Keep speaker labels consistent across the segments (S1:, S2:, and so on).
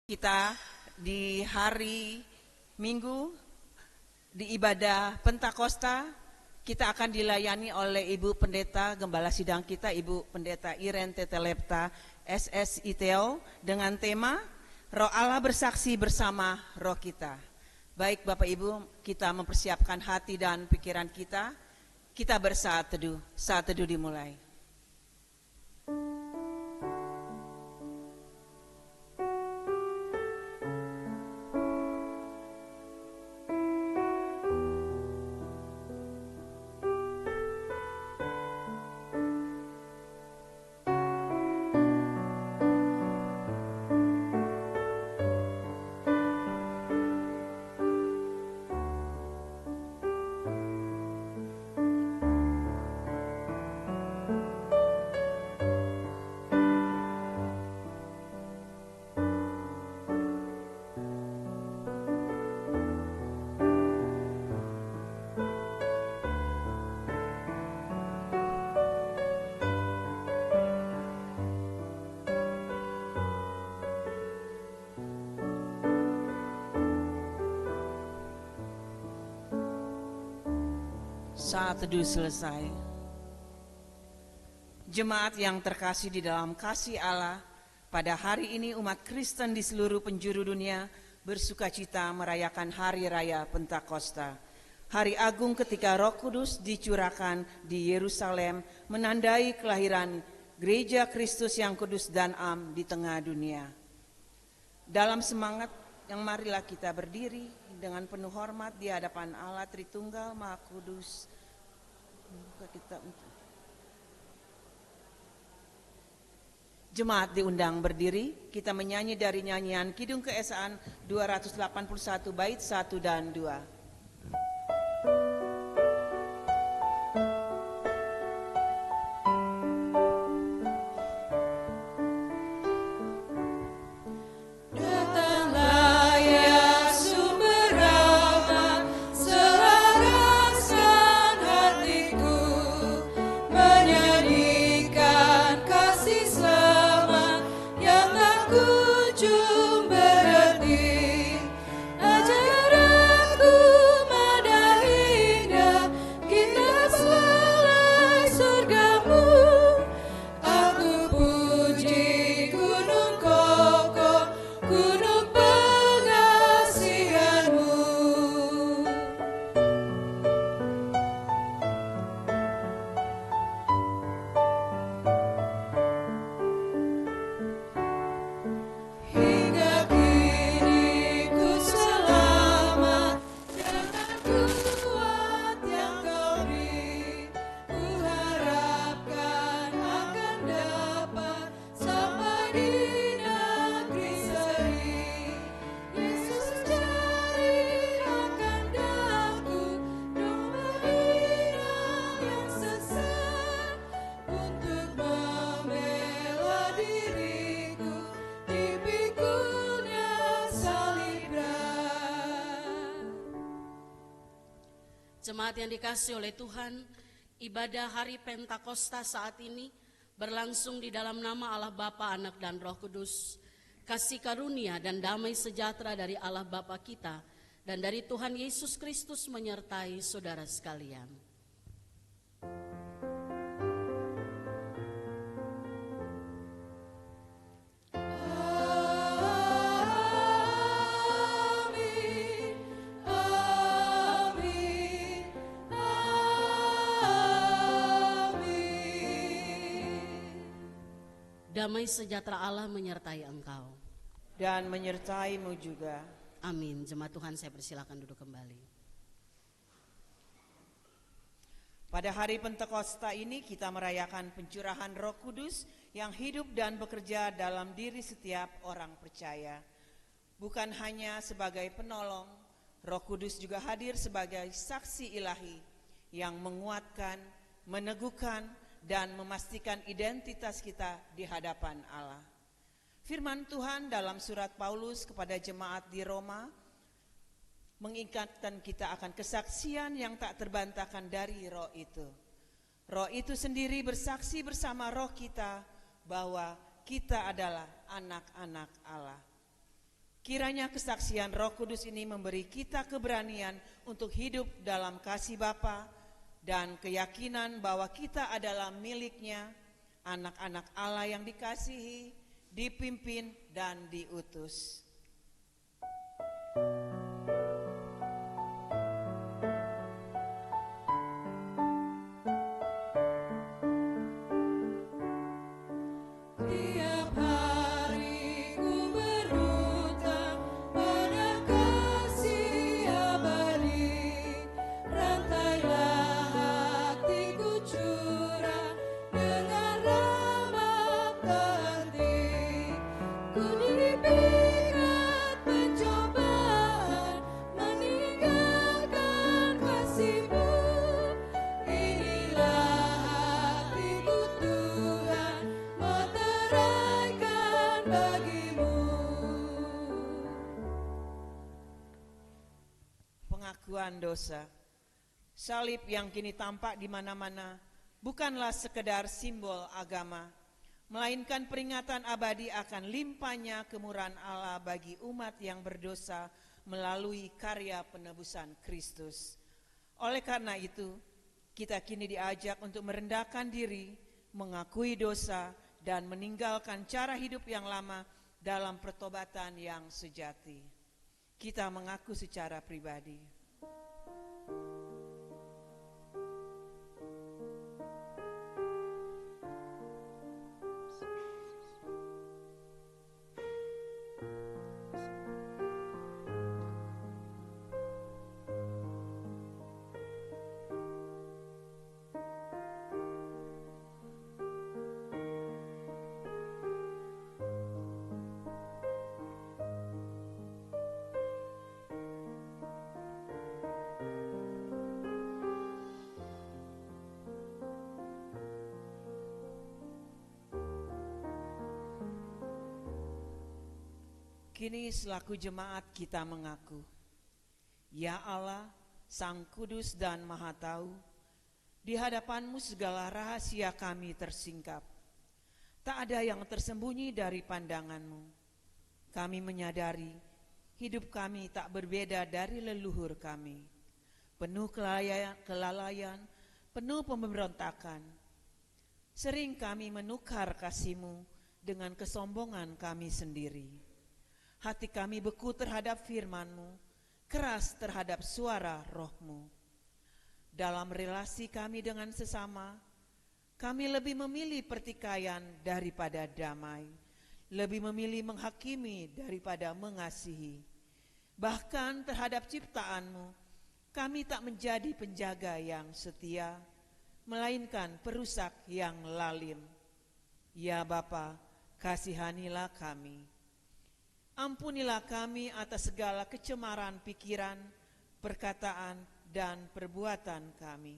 S1: Kita di hari Minggu di ibadah Pentakosta kita akan dilayani oleh Ibu Pendeta Gembala Sidang kita, Ibu Pendeta Iren Tetelepta SSITO dengan tema Roh Allah bersaksi bersama roh kita. Baik Bapak Ibu, kita mempersiapkan hati dan pikiran kita bersaat teduh. Saat teduh dimulai. Saat teduh selesai. Jemaat yang terkasih di dalam kasih Allah, pada hari ini umat Kristen di seluruh penjuru dunia bersukacita merayakan Hari Raya Pentakosta. Hari agung ketika Roh Kudus dicurahkan di Yerusalem menandai kelahiran Gereja Kristus yang kudus dan am di tengah dunia. Dalam semangat yang marilah kita berdiri dengan penuh hormat di hadapan Allah Tritunggal Maha Kudus. Jemaat diundang berdiri, kita menyanyi dari nyanyian Kidung Keesaan 281 bait 1 dan 2.
S2: Jemaat yang dikasihi oleh Tuhan, ibadah hari Pentakosta saat ini berlangsung di dalam nama Allah Bapa, Anak, dan Roh Kudus. Kasih karunia dan damai sejahtera dari Allah Bapa kita dan dari Tuhan Yesus Kristus menyertai saudara sekalian. Damai sejahtera Allah menyertai engkau.
S1: Dan menyertaimu juga.
S2: Amin. Jemaat Tuhan, saya persilakan duduk kembali.
S1: Pada hari Pentakosta ini kita merayakan pencurahan Roh Kudus yang hidup dan bekerja dalam diri setiap orang percaya. Bukan hanya sebagai penolong, Roh Kudus juga hadir sebagai saksi ilahi yang menguatkan, meneguhkan, dan memastikan identitas kita di hadapan Allah. Firman Tuhan dalam surat Paulus kepada jemaat di Roma mengingatkan kita akan kesaksian yang tak terbantahkan dari Roh itu. Roh itu sendiri bersaksi bersama roh kita bahwa kita adalah anak-anak Allah. Kiranya kesaksian Roh Kudus ini memberi kita keberanian untuk hidup dalam kasih Bapa dan keyakinan bahwa kita adalah miliknya, anak-anak Allah yang dikasihi, dipimpin, dan diutus. Pengakuan dosa. Salib yang kini tampak di mana-mana bukanlah sekedar simbol agama, melainkan peringatan abadi akan limpahnya kemurahan Allah bagi umat yang berdosa melalui karya penebusan Kristus. Oleh karena itu, kita kini diajak untuk merendahkan diri, mengakui dosa, dan meninggalkan cara hidup yang lama dalam pertobatan yang sejati. Kita mengaku secara pribadi. Kini selaku jemaat kita mengaku, ya Allah, Sang Kudus dan Maha Tahu, di hadapan-Mu segala rahasia kami tersingkap. Tak ada yang tersembunyi dari pandangan-Mu. Kami menyadari hidup kami tak berbeda dari leluhur kami. Penuh kelalaian, penuh pemberontakan. Sering kami menukar kasih-Mu dengan kesombongan kami sendiri. Hati kami beku terhadap firman-Mu, keras terhadap suara Roh-Mu. Dalam relasi kami dengan sesama, kami lebih memilih pertikaian daripada damai, lebih memilih menghakimi daripada mengasihi. Bahkan terhadap ciptaan-Mu, kami tak menjadi penjaga yang setia, melainkan perusak yang lalim. Ya Bapa, kasihanilah kami. Ampunilah kami atas segala kecemaran pikiran, perkataan, dan perbuatan kami.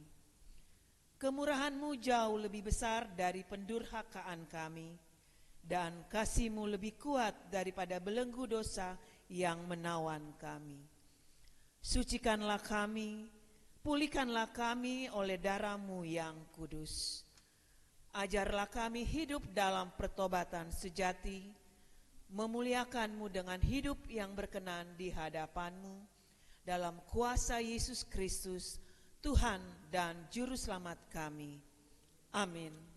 S1: Kemurahan-Mu jauh lebih besar dari pendurhakaan kami, dan kasih-Mu lebih kuat daripada belenggu dosa yang menawan kami. Sucikanlah kami, Pulihkanlah kami oleh darah-Mu yang kudus. Ajarlah kami hidup dalam pertobatan sejati, memuliakan-Mu dengan hidup yang berkenan di hadapan-Mu, dalam kuasa Yesus Kristus, Tuhan dan Juru Selamat kami. Amin.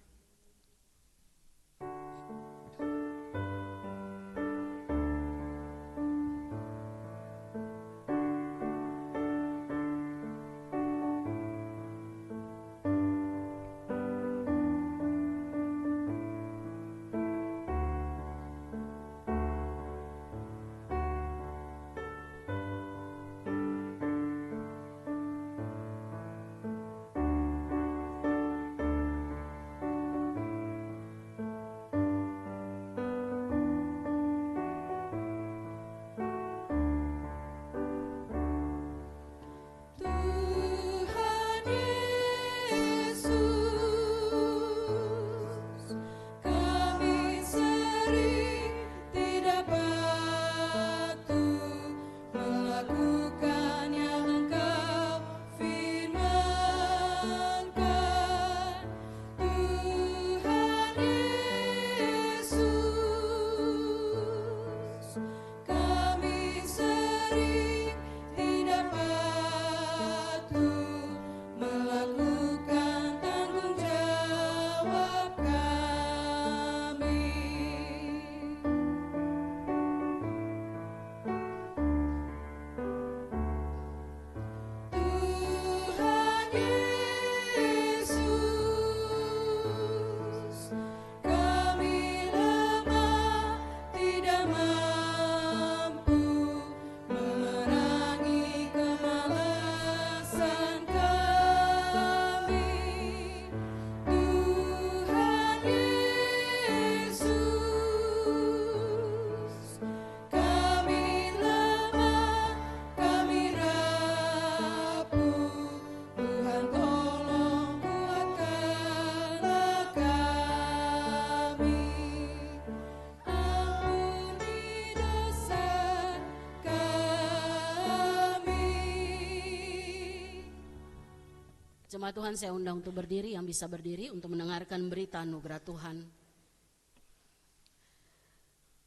S2: Jemaat Tuhan, saya undang untuk berdiri, yang bisa berdiri untuk mendengarkan berita anugerah Tuhan.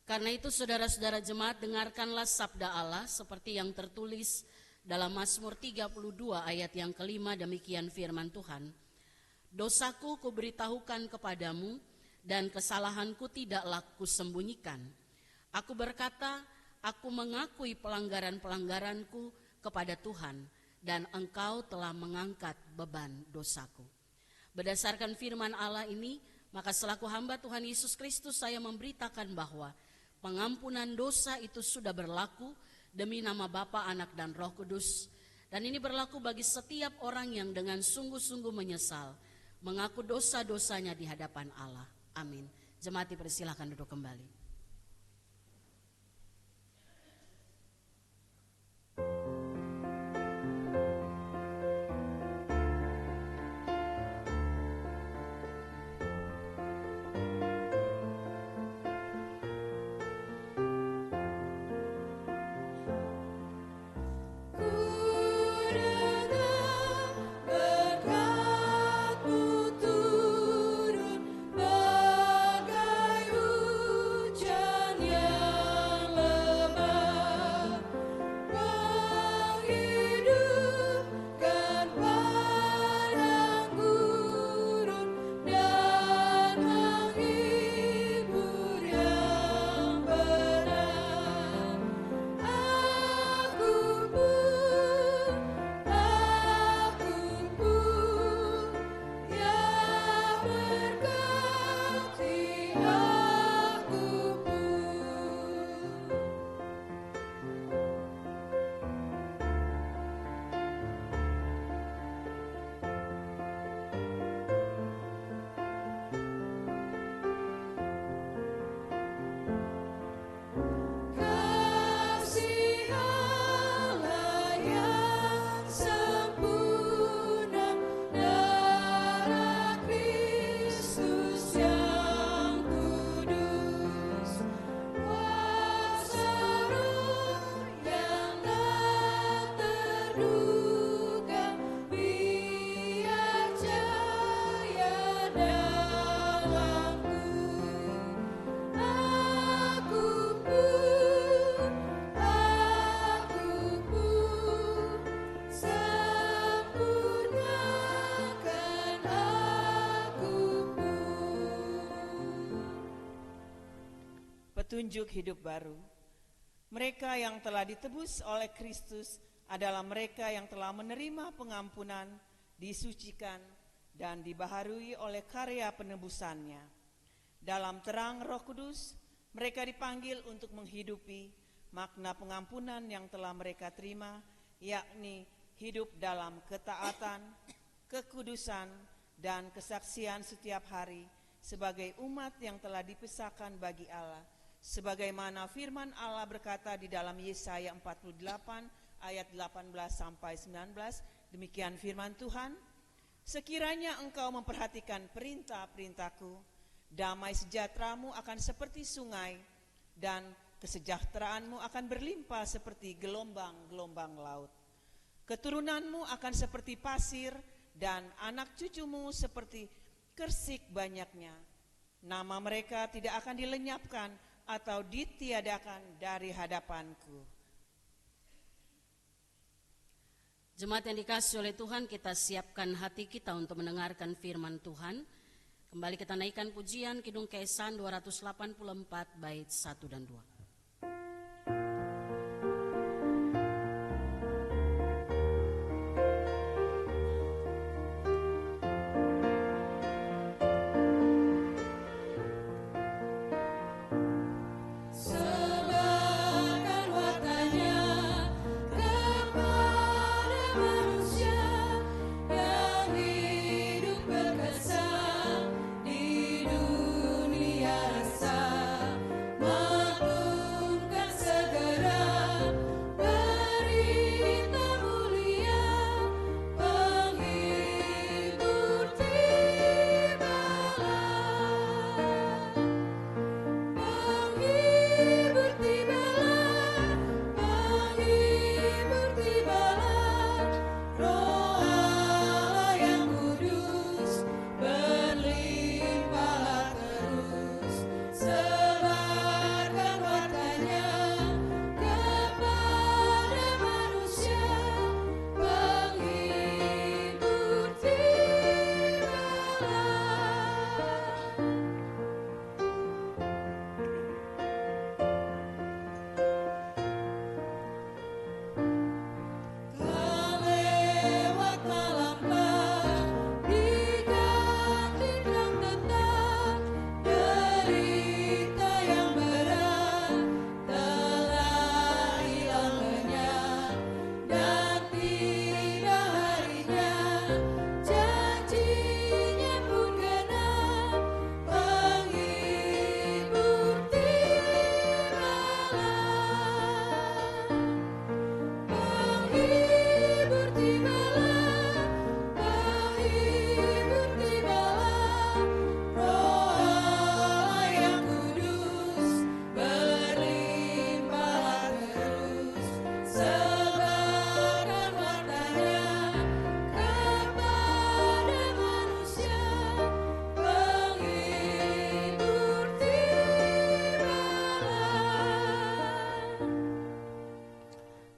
S2: Karena itu saudara-saudara jemaat, dengarkanlah sabda Allah seperti yang tertulis dalam Mazmur 32 ayat yang kelima. Demikian firman Tuhan. Dosaku kuberitahukan kepadamu dan kesalahanku tidaklah kusembunyikan. Aku berkata, aku mengakui pelanggaran-pelanggaranku kepada Tuhan, dan Engkau telah mengangkat beban dosaku. Berdasarkan firman Allah ini, maka selaku hamba Tuhan Yesus Kristus, saya memberitakan bahwa pengampunan dosa itu sudah berlaku demi nama Bapa, Anak, dan Roh Kudus. Dan ini berlaku bagi setiap orang yang dengan sungguh-sungguh menyesal, mengaku dosa-dosanya di hadapan Allah. Amin. Jemaat dipersilahkan duduk kembali.
S3: Berkat-Mu turun bagai hujan.
S1: petunjuk hidup baru. Mereka yang telah ditebus oleh Kristus adalah mereka yang telah menerima pengampunan, disucikan, dan dibaharui oleh karya penebusannya. Dalam terang Roh Kudus, mereka dipanggil untuk menghidupi makna pengampunan yang telah mereka terima, yakni hidup dalam ketaatan, kekudusan, dan kesaksian setiap hari sebagai umat yang telah dipisahkan bagi Allah. Sebagaimana firman Allah berkata di dalam Yesaya 48 ayat 18 sampai 19, demikian firman Tuhan, sekiranya engkau memperhatikan perintah-perintahku, damai sejahteramu akan seperti sungai dan kesejahteraanmu akan berlimpah seperti gelombang-gelombang laut. Keturunanmu akan seperti pasir dan anak cucumu seperti kersik banyaknya. Nama mereka tidak akan dilenyapkan atau ditiadakan dari hadapanku.
S2: Jemaat yang dikasihi oleh Tuhan, kita siapkan hati kita untuk mendengarkan firman Tuhan. Kembali kita naikkan pujian Kidung Keesan 284 bait 1 dan 2.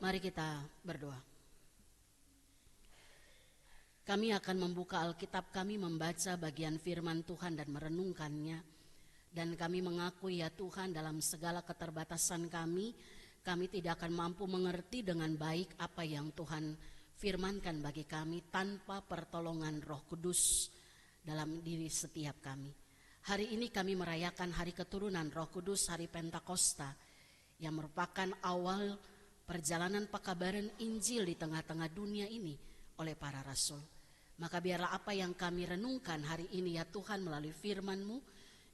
S2: Mari kita berdoa. Kami akan membuka Alkitab kami, membaca bagian firman Tuhan dan merenungkannya. Dan kami mengakui ya Tuhan, dalam segala keterbatasan kami tidak akan mampu mengerti dengan baik apa yang Tuhan firmankan bagi kami tanpa pertolongan Roh Kudus dalam diri setiap kami. Hari ini kami merayakan hari keturunan Roh Kudus, hari Pentakosta, yang merupakan awal perjalanan pekabaran Injil di tengah-tengah dunia ini oleh para rasul. Maka biarlah apa yang kami renungkan hari ini ya Tuhan melalui firman-Mu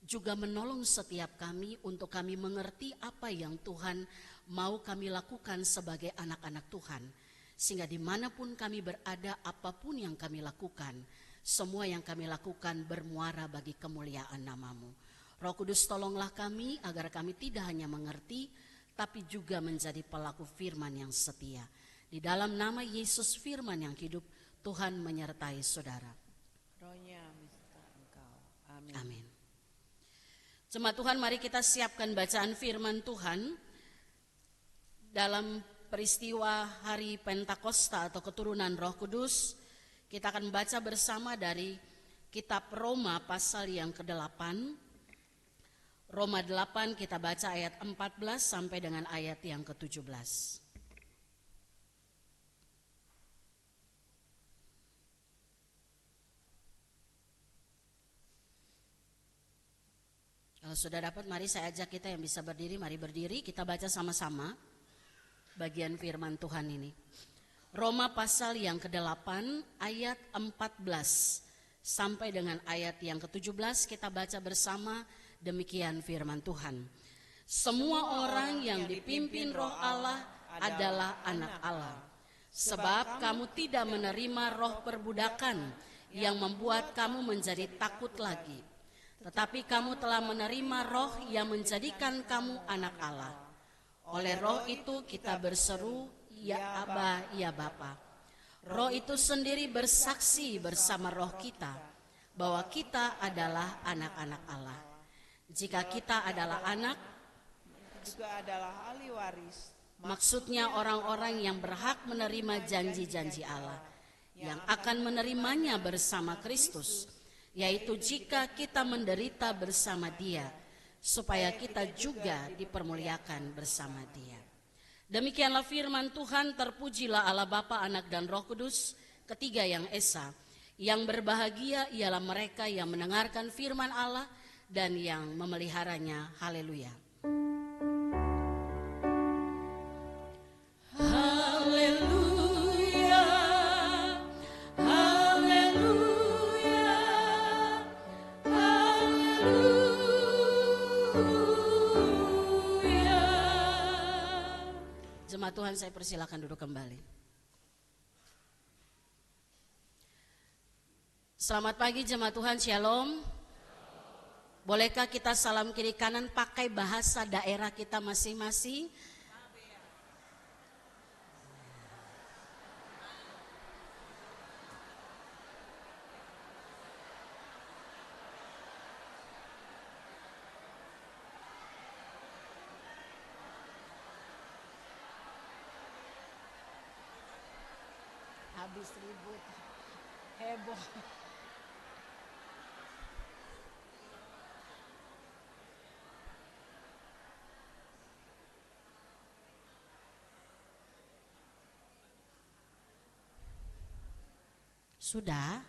S2: juga menolong setiap kami untuk kami mengerti apa yang Tuhan mau kami lakukan sebagai anak-anak Tuhan. Sehingga dimanapun kami berada, apapun yang kami lakukan, semua yang kami lakukan bermuara bagi kemuliaan nama-Mu. Roh Kudus, tolonglah kami agar kami tidak hanya mengerti, tapi juga menjadi pelaku firman yang setia. Di dalam nama Yesus firman yang hidup, Tuhan menyertai saudara.
S1: Rohnya minta Engkau. Amin.
S2: Amin. Jemaat Tuhan, mari kita siapkan bacaan firman Tuhan dalam peristiwa hari Pentakosta atau keturunan Roh Kudus. Kita akan baca bersama dari kitab Roma pasal yang ke-8. Roma 8 kita baca ayat 14 sampai dengan ayat yang ke-17. Kalau sudah dapat, mari saya ajak kita yang bisa berdiri, mari berdiri, kita baca sama-sama bagian firman Tuhan ini. Roma pasal yang ke-8 ayat 14 sampai dengan ayat yang ke-17 kita baca bersama. Demikian firman Tuhan. Semua orang yang dipimpin Roh Allah adalah anak Allah. Sebab kamu tidak menerima roh perbudakan yang membuat kamu menjadi takut lagi. Tetapi kamu telah menerima roh yang menjadikan kamu anak Allah. Oleh roh itu kita berseru, ya Aba, ya Bapa. Roh itu sendiri bersaksi bersama roh kita bahwa kita adalah anak-anak Allah. Jika kita adalah anak,
S1: juga adalah ahli waris.
S2: Maksudnya orang-orang yang berhak menerima janji-janji Allah, yang akan menerimanya bersama Kristus, yaitu jika kita menderita bersama Dia, supaya kita juga dipermuliakan bersama Dia. Demikianlah firman Tuhan. Terpujilah Allah Bapa, Anak dan Roh Kudus, ketiga yang esa. Yang berbahagia ialah mereka yang mendengarkan firman Allah dan yang memeliharanya. Haleluya. Haleluya. Haleluya. Haleluya. Jemaat Tuhan, saya persilakan duduk kembali. Selamat pagi jemaat Tuhan, Shalom. Bolehkah kita salam kiri kanan pakai bahasa daerah kita masing-masing? Habis ribut, heboh. Sudah?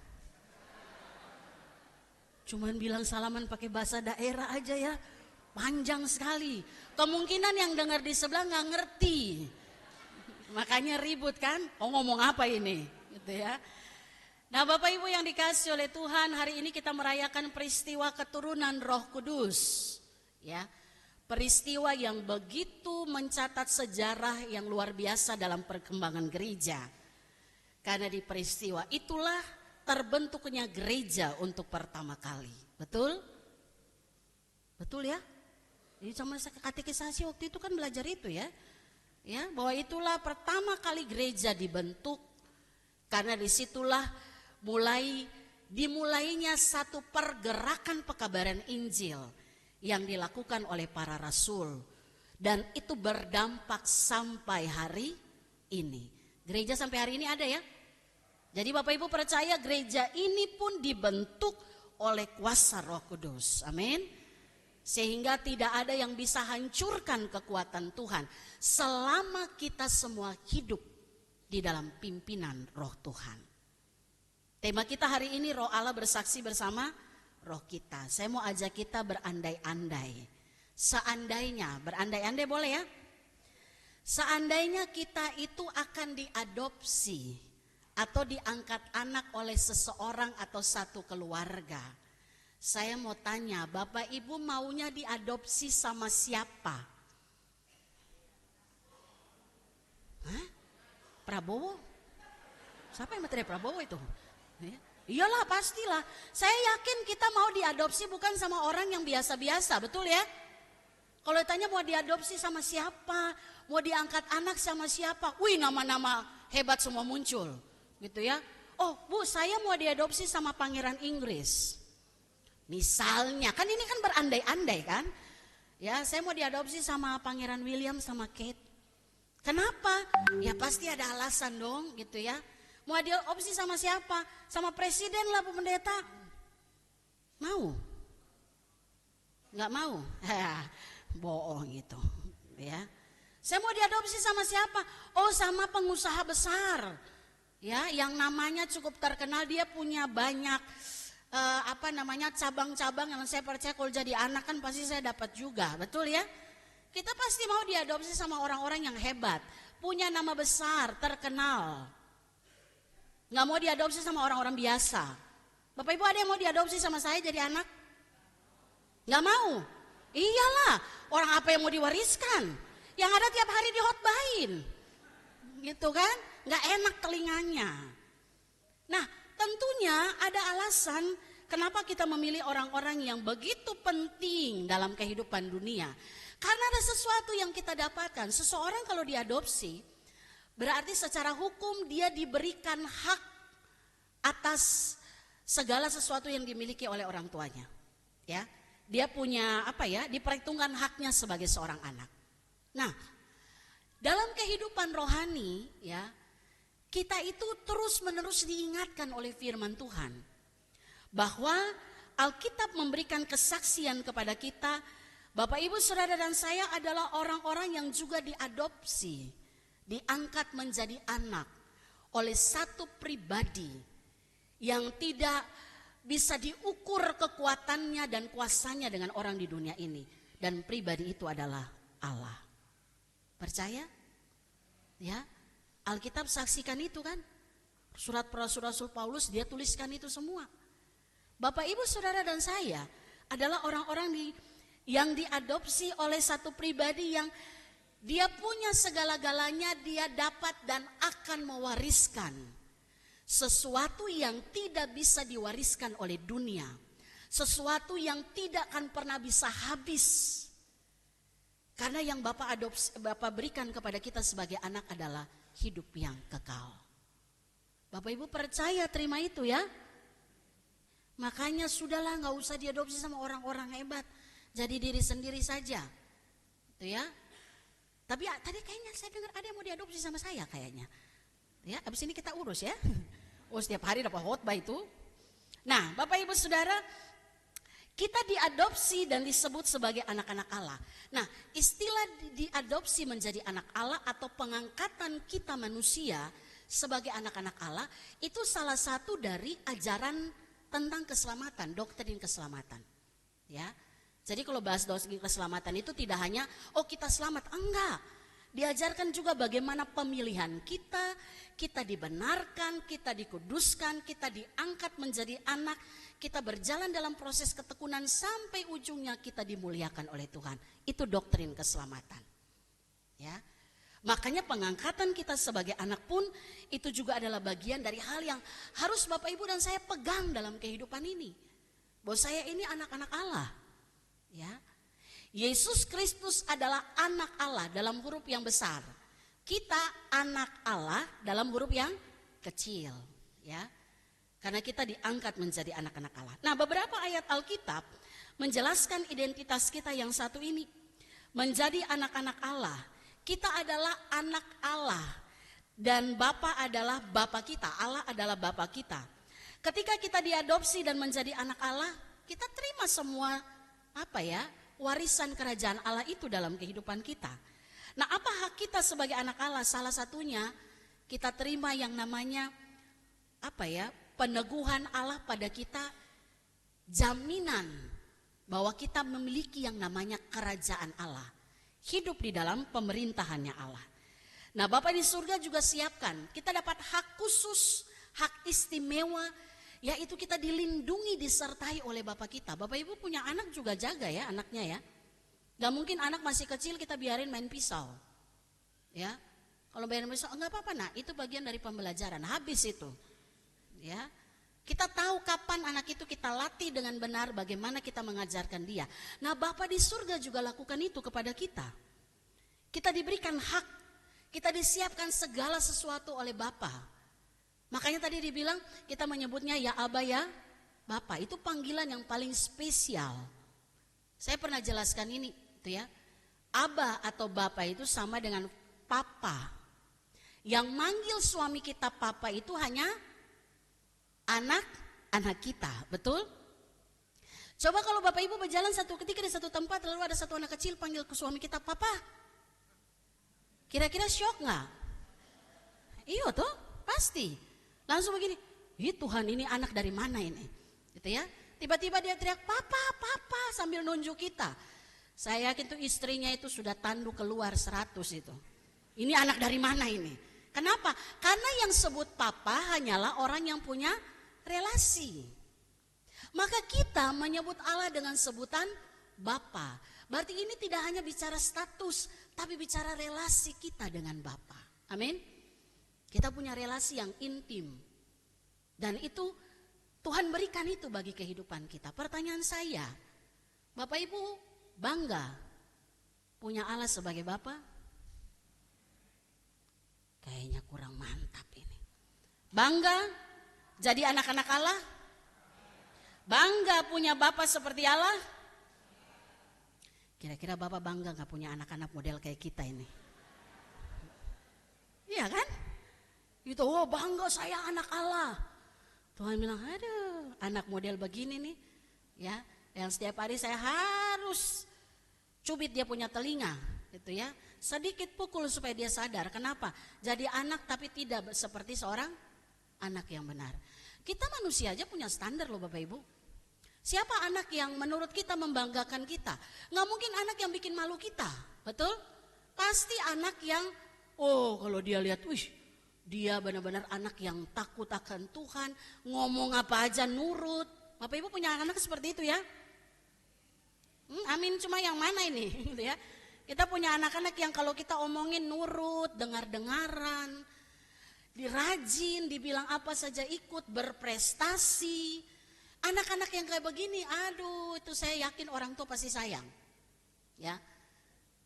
S2: Cuman bilang salaman pakai bahasa daerah aja ya. Panjang sekali. Kemungkinan yang dengar di sebelah nggak ngerti. Makanya ribut kan? Oh, ngomong apa ini? Gitu ya. Nah, Bapak Ibu yang dikasih oleh Tuhan, hari ini kita merayakan peristiwa keturunan Roh Kudus. Ya. Peristiwa yang begitu mencatat sejarah yang luar biasa dalam perkembangan gereja. Karena di peristiwa itulah terbentuknya gereja untuk pertama kali. Betul? Betul ya? Jadi sama katekisasi waktu itu kan belajar itu ya. Ya, bahwa itulah pertama kali gereja dibentuk. Karena disitulah dimulainya satu pergerakan pekabaran Injil yang dilakukan oleh para rasul. Dan itu berdampak sampai hari ini. Gereja sampai hari ini ada ya. Jadi Bapak Ibu percaya gereja ini pun dibentuk oleh kuasa Roh Kudus. Amin. Sehingga tidak ada yang bisa hancurkan kekuatan Tuhan selama kita semua hidup di dalam pimpinan Roh Tuhan. Tema kita hari ini, Roh Allah bersaksi bersama roh kita. Saya mau ajak kita berandai-andai. Seandainya, berandai-andai boleh ya? Seandainya kita itu akan diadopsi atau diangkat anak oleh seseorang atau satu keluarga. Saya mau tanya, Bapak Ibu maunya diadopsi sama siapa? Hah? Prabowo? Siapa yang materi Prabowo itu? Iyalah pastilah. Saya yakin kita mau diadopsi bukan sama orang yang biasa-biasa, betul ya? Kalau ditanya mau diadopsi sama siapa, mau diangkat anak sama siapa? Wih, nama-nama hebat semua muncul. Gitu ya. Oh Bu, saya mau diadopsi sama Pangeran Inggris. Misalnya, kan ini kan berandai-andai kan. Ya, saya mau diadopsi sama Pangeran William sama Kate. Kenapa? Ya pasti ada alasan dong gitu ya. Mau diadopsi sama siapa? Sama presiden lah Bu Pendeta. Mau? Nggak mau? Bohong itu, ya. Saya mau diadopsi sama siapa? Oh, sama pengusaha besar, ya, yang namanya cukup terkenal. Dia punya banyak cabang-cabang yang saya percaya kalau jadi anak kan pasti saya dapat juga, betul ya? Kita pasti mau diadopsi sama orang-orang yang hebat, punya nama besar, terkenal. Nggak mau diadopsi sama orang-orang biasa. Bapak Ibu ada yang mau diadopsi sama saya jadi anak? Nggak mau? Iyalah, orang apa yang mau diwariskan? Yang ada tiap hari dihotbahin, gitu kan? Nggak enak telinganya. Nah, tentunya ada alasan kenapa kita memilih orang-orang yang begitu penting dalam kehidupan dunia. Karena ada sesuatu yang kita dapatkan. Seseorang kalau diadopsi, berarti secara hukum dia diberikan hak atas segala sesuatu yang dimiliki oleh orang tuanya. Ya, dia punya diperhitungkan haknya sebagai seorang anak. Nah, dalam kehidupan rohani ya, kita itu terus-menerus diingatkan oleh firman Tuhan bahwa Alkitab memberikan kesaksian kepada kita, Bapak Ibu Saudara dan saya adalah orang-orang yang juga diadopsi, diangkat menjadi anak oleh satu pribadi yang tidak bisa diukur kekuatannya dan kuasanya dengan orang di dunia ini, dan pribadi itu adalah Allah. Percaya? Ya, Alkitab saksikan itu kan. Surat Rasul Paulus dia tuliskan itu semua. Bapak Ibu Saudara dan saya adalah orang-orang yang diadopsi oleh satu pribadi yang dia punya segala-galanya, dia dapat dan akan mewariskan sesuatu yang tidak bisa diwariskan oleh dunia. Sesuatu yang tidak akan pernah bisa habis. Karena yang Bapak berikan kepada kita sebagai anak adalah hidup yang kekal. Bapak Ibu percaya terima itu ya. Makanya sudahlah, nggak usah diadopsi sama orang-orang hebat. Jadi diri sendiri saja. Itu ya. Tapi tadi kayaknya saya dengar ada yang mau diadopsi sama saya kayaknya. Ya, habis ini kita urus ya. Oh, setiap hari dapat khotbah itu. Nah, Bapak Ibu Saudara, kita diadopsi dan disebut sebagai anak-anak Allah. Nah, istilah diadopsi menjadi anak Allah atau pengangkatan kita manusia sebagai anak-anak Allah itu salah satu dari ajaran tentang keselamatan, doktrin keselamatan. Ya. Jadi kalau bahas doktrin keselamatan itu tidak hanya kita selamat, enggak. Diajarkan juga bagaimana pemilihan kita dibenarkan, kita dikuduskan, kita diangkat menjadi anak. Kita berjalan dalam proses ketekunan sampai ujungnya kita dimuliakan oleh Tuhan. Itu doktrin keselamatan. Ya. Makanya pengangkatan kita sebagai anak pun itu juga adalah bagian dari hal yang harus Bapak Ibu dan saya pegang dalam kehidupan ini. Bahwa saya ini anak-anak Allah. Ya. Yesus Kristus adalah anak Allah dalam huruf yang besar. Kita anak Allah dalam huruf yang kecil. Ya. Karena kita diangkat menjadi anak-anak Allah. Nah, beberapa ayat Alkitab menjelaskan identitas kita yang satu ini. Menjadi anak-anak Allah. Kita adalah anak Allah. Dan Bapa adalah Bapa kita. Allah adalah Bapa kita. Ketika kita diadopsi dan menjadi anak Allah, kita terima semua warisan kerajaan Allah itu dalam kehidupan kita. Nah, apa hak kita sebagai anak Allah? Salah satunya kita terima yang namanya peneguhan Allah pada kita, jaminan bahwa kita memiliki yang namanya kerajaan Allah, hidup di dalam pemerintahannya Allah. Nah, Bapak di surga juga siapkan, kita dapat hak khusus, hak istimewa, yaitu kita dilindungi, disertai oleh Bapak kita. Bapak Ibu punya anak juga jaga ya anaknya ya. Gak mungkin anak masih kecil kita biarin main pisau. Ya, kalau main pisau enggak apa-apa, nah itu bagian dari pembelajaran, habis itu. Ya, kita tahu kapan anak itu kita latih dengan benar, bagaimana kita mengajarkan dia. Nah, Bapa di surga juga lakukan itu kepada kita. Kita diberikan hak, kita disiapkan segala sesuatu oleh Bapa. Makanya tadi dibilang kita menyebutnya ya Aba ya Bapa, itu panggilan yang paling spesial. Saya pernah jelaskan ini, itu ya. Aba atau Bapa itu sama dengan Papa. Yang manggil suami kita Papa itu hanya anak-anak kita, betul? Coba kalau Bapak Ibu berjalan satu ketika di satu tempat, lalu ada satu anak kecil panggil ke suami kita, "Papa." Kira-kira syok nggak? Iya tuh, pasti. Langsung begini, "Ih Tuhan, ini anak dari mana ini?" Gitu ya. Tiba-tiba dia teriak, "Papa, papa," sambil nunjuk kita. Saya yakin tuh istrinya itu sudah tanduk keluar 100 itu. Ini anak dari mana ini? Kenapa? Karena yang sebut papa hanyalah orang yang punya relasi. Maka kita menyebut Allah dengan sebutan Bapa. Berarti ini tidak hanya bicara status, tapi bicara relasi kita dengan Bapa. Amin. Kita punya relasi yang intim. Dan itu Tuhan berikan itu bagi kehidupan kita. Pertanyaan saya, Bapak Ibu bangga punya Allah sebagai Bapa? Kayaknya kurang mantap ini. Bangga jadi anak-anak Allah? Bangga punya Bapa seperti Allah? Kira-kira Bapak bangga gak punya anak-anak model kayak kita ini? Iya kan? Itu, oh bangga saya anak Allah. Tuhan bilang, aduh anak model begini nih. Ya, yang setiap hari saya harus cubit dia punya telinga. Gitu ya. Sedikit pukul supaya dia sadar. Kenapa? Jadi anak tapi tidak seperti seorang anak yang benar. Kita manusia aja punya standar loh Bapak Ibu. Siapa anak yang menurut kita membanggakan kita? Nggak mungkin anak yang bikin malu kita, betul? Pasti anak yang, oh kalau dia lihat, wih dia benar-benar anak yang takut akan Tuhan, ngomong apa aja nurut. Bapak Ibu punya anak seperti itu ya? Amin, cuma yang mana ini? Gitu ya. Kita punya anak-anak yang kalau kita omongin nurut, dengar-dengaran, dirajin, dibilang apa saja ikut, berprestasi. Anak-anak yang kayak begini, aduh itu saya yakin orang tua pasti sayang. Ya,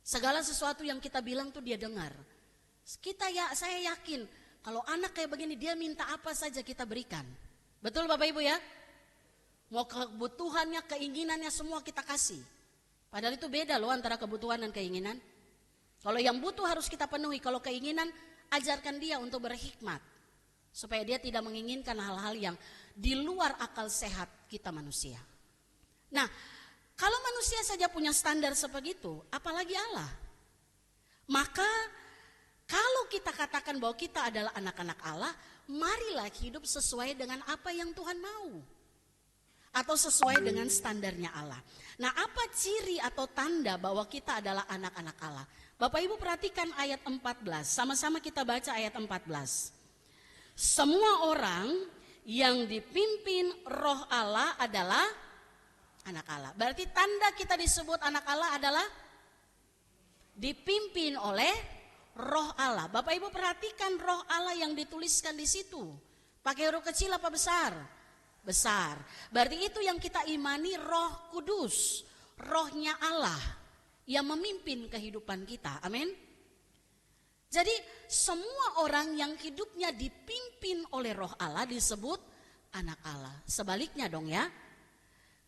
S2: segala sesuatu yang kita bilang tuh dia dengar. Saya yakin kalau anak kayak begini dia minta apa saja kita berikan. Betul Bapak Ibu ya? Mau kebutuhannya, keinginannya semua kita kasih. Padahal itu beda loh antara kebutuhan dan keinginan. Kalau yang butuh harus kita penuhi, kalau keinginan ajarkan dia untuk berhikmat. Supaya dia tidak menginginkan hal-hal yang di luar akal sehat kita manusia. Nah, kalau manusia saja punya standar sebegitu, apalagi Allah. Maka kalau kita katakan bahwa kita adalah anak-anak Allah, marilah hidup sesuai dengan apa yang Tuhan mau. Atau sesuai dengan standarnya Allah. Nah, apa ciri atau tanda bahwa kita adalah anak-anak Allah? Bapak Ibu perhatikan ayat 14, sama-sama kita baca ayat 14. Semua orang yang dipimpin roh Allah adalah anak Allah. Berarti tanda kita disebut anak Allah adalah dipimpin oleh roh Allah. Bapak Ibu perhatikan roh Allah yang dituliskan di situ. Pakai huruf kecil apa besar? Besar. Berarti itu yang kita imani, Roh Kudus, rohnya Allah yang memimpin kehidupan kita. Amin. Jadi semua orang yang hidupnya dipimpin oleh roh Allah disebut anak Allah. Sebaliknya dong ya.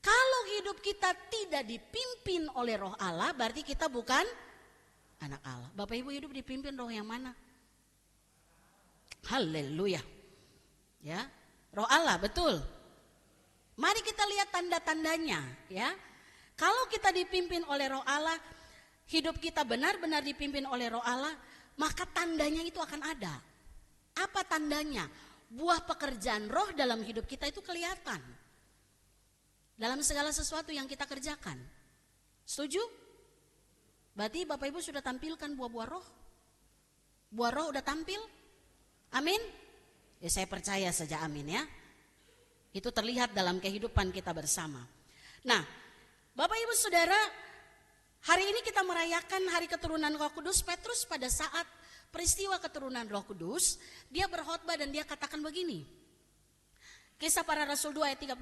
S2: Kalau hidup kita tidak dipimpin oleh roh Allah berarti kita bukan anak Allah. Bapak Ibu hidup dipimpin roh yang mana? Haleluya. Ya, roh Allah betul. Mari kita lihat tanda-tandanya ya. Kalau kita dipimpin oleh roh Allah, hidup kita benar-benar dipimpin oleh roh Allah, maka tandanya itu akan ada. Apa tandanya? Buah pekerjaan roh dalam hidup kita itu kelihatan. Dalam segala sesuatu yang kita kerjakan. Setuju? Berarti Bapak Ibu sudah tampilkan buah-buah roh? Buah roh udah tampil? Amin? Ya saya percaya saja amin ya. Itu terlihat dalam kehidupan kita bersama. Nah, Bapak Ibu Saudara, hari ini kita merayakan hari keturunan Roh Kudus. Petrus pada saat peristiwa keturunan Roh Kudus, dia berkhotbah dan dia katakan begini. Kisah Para Rasul 2 ayat 38.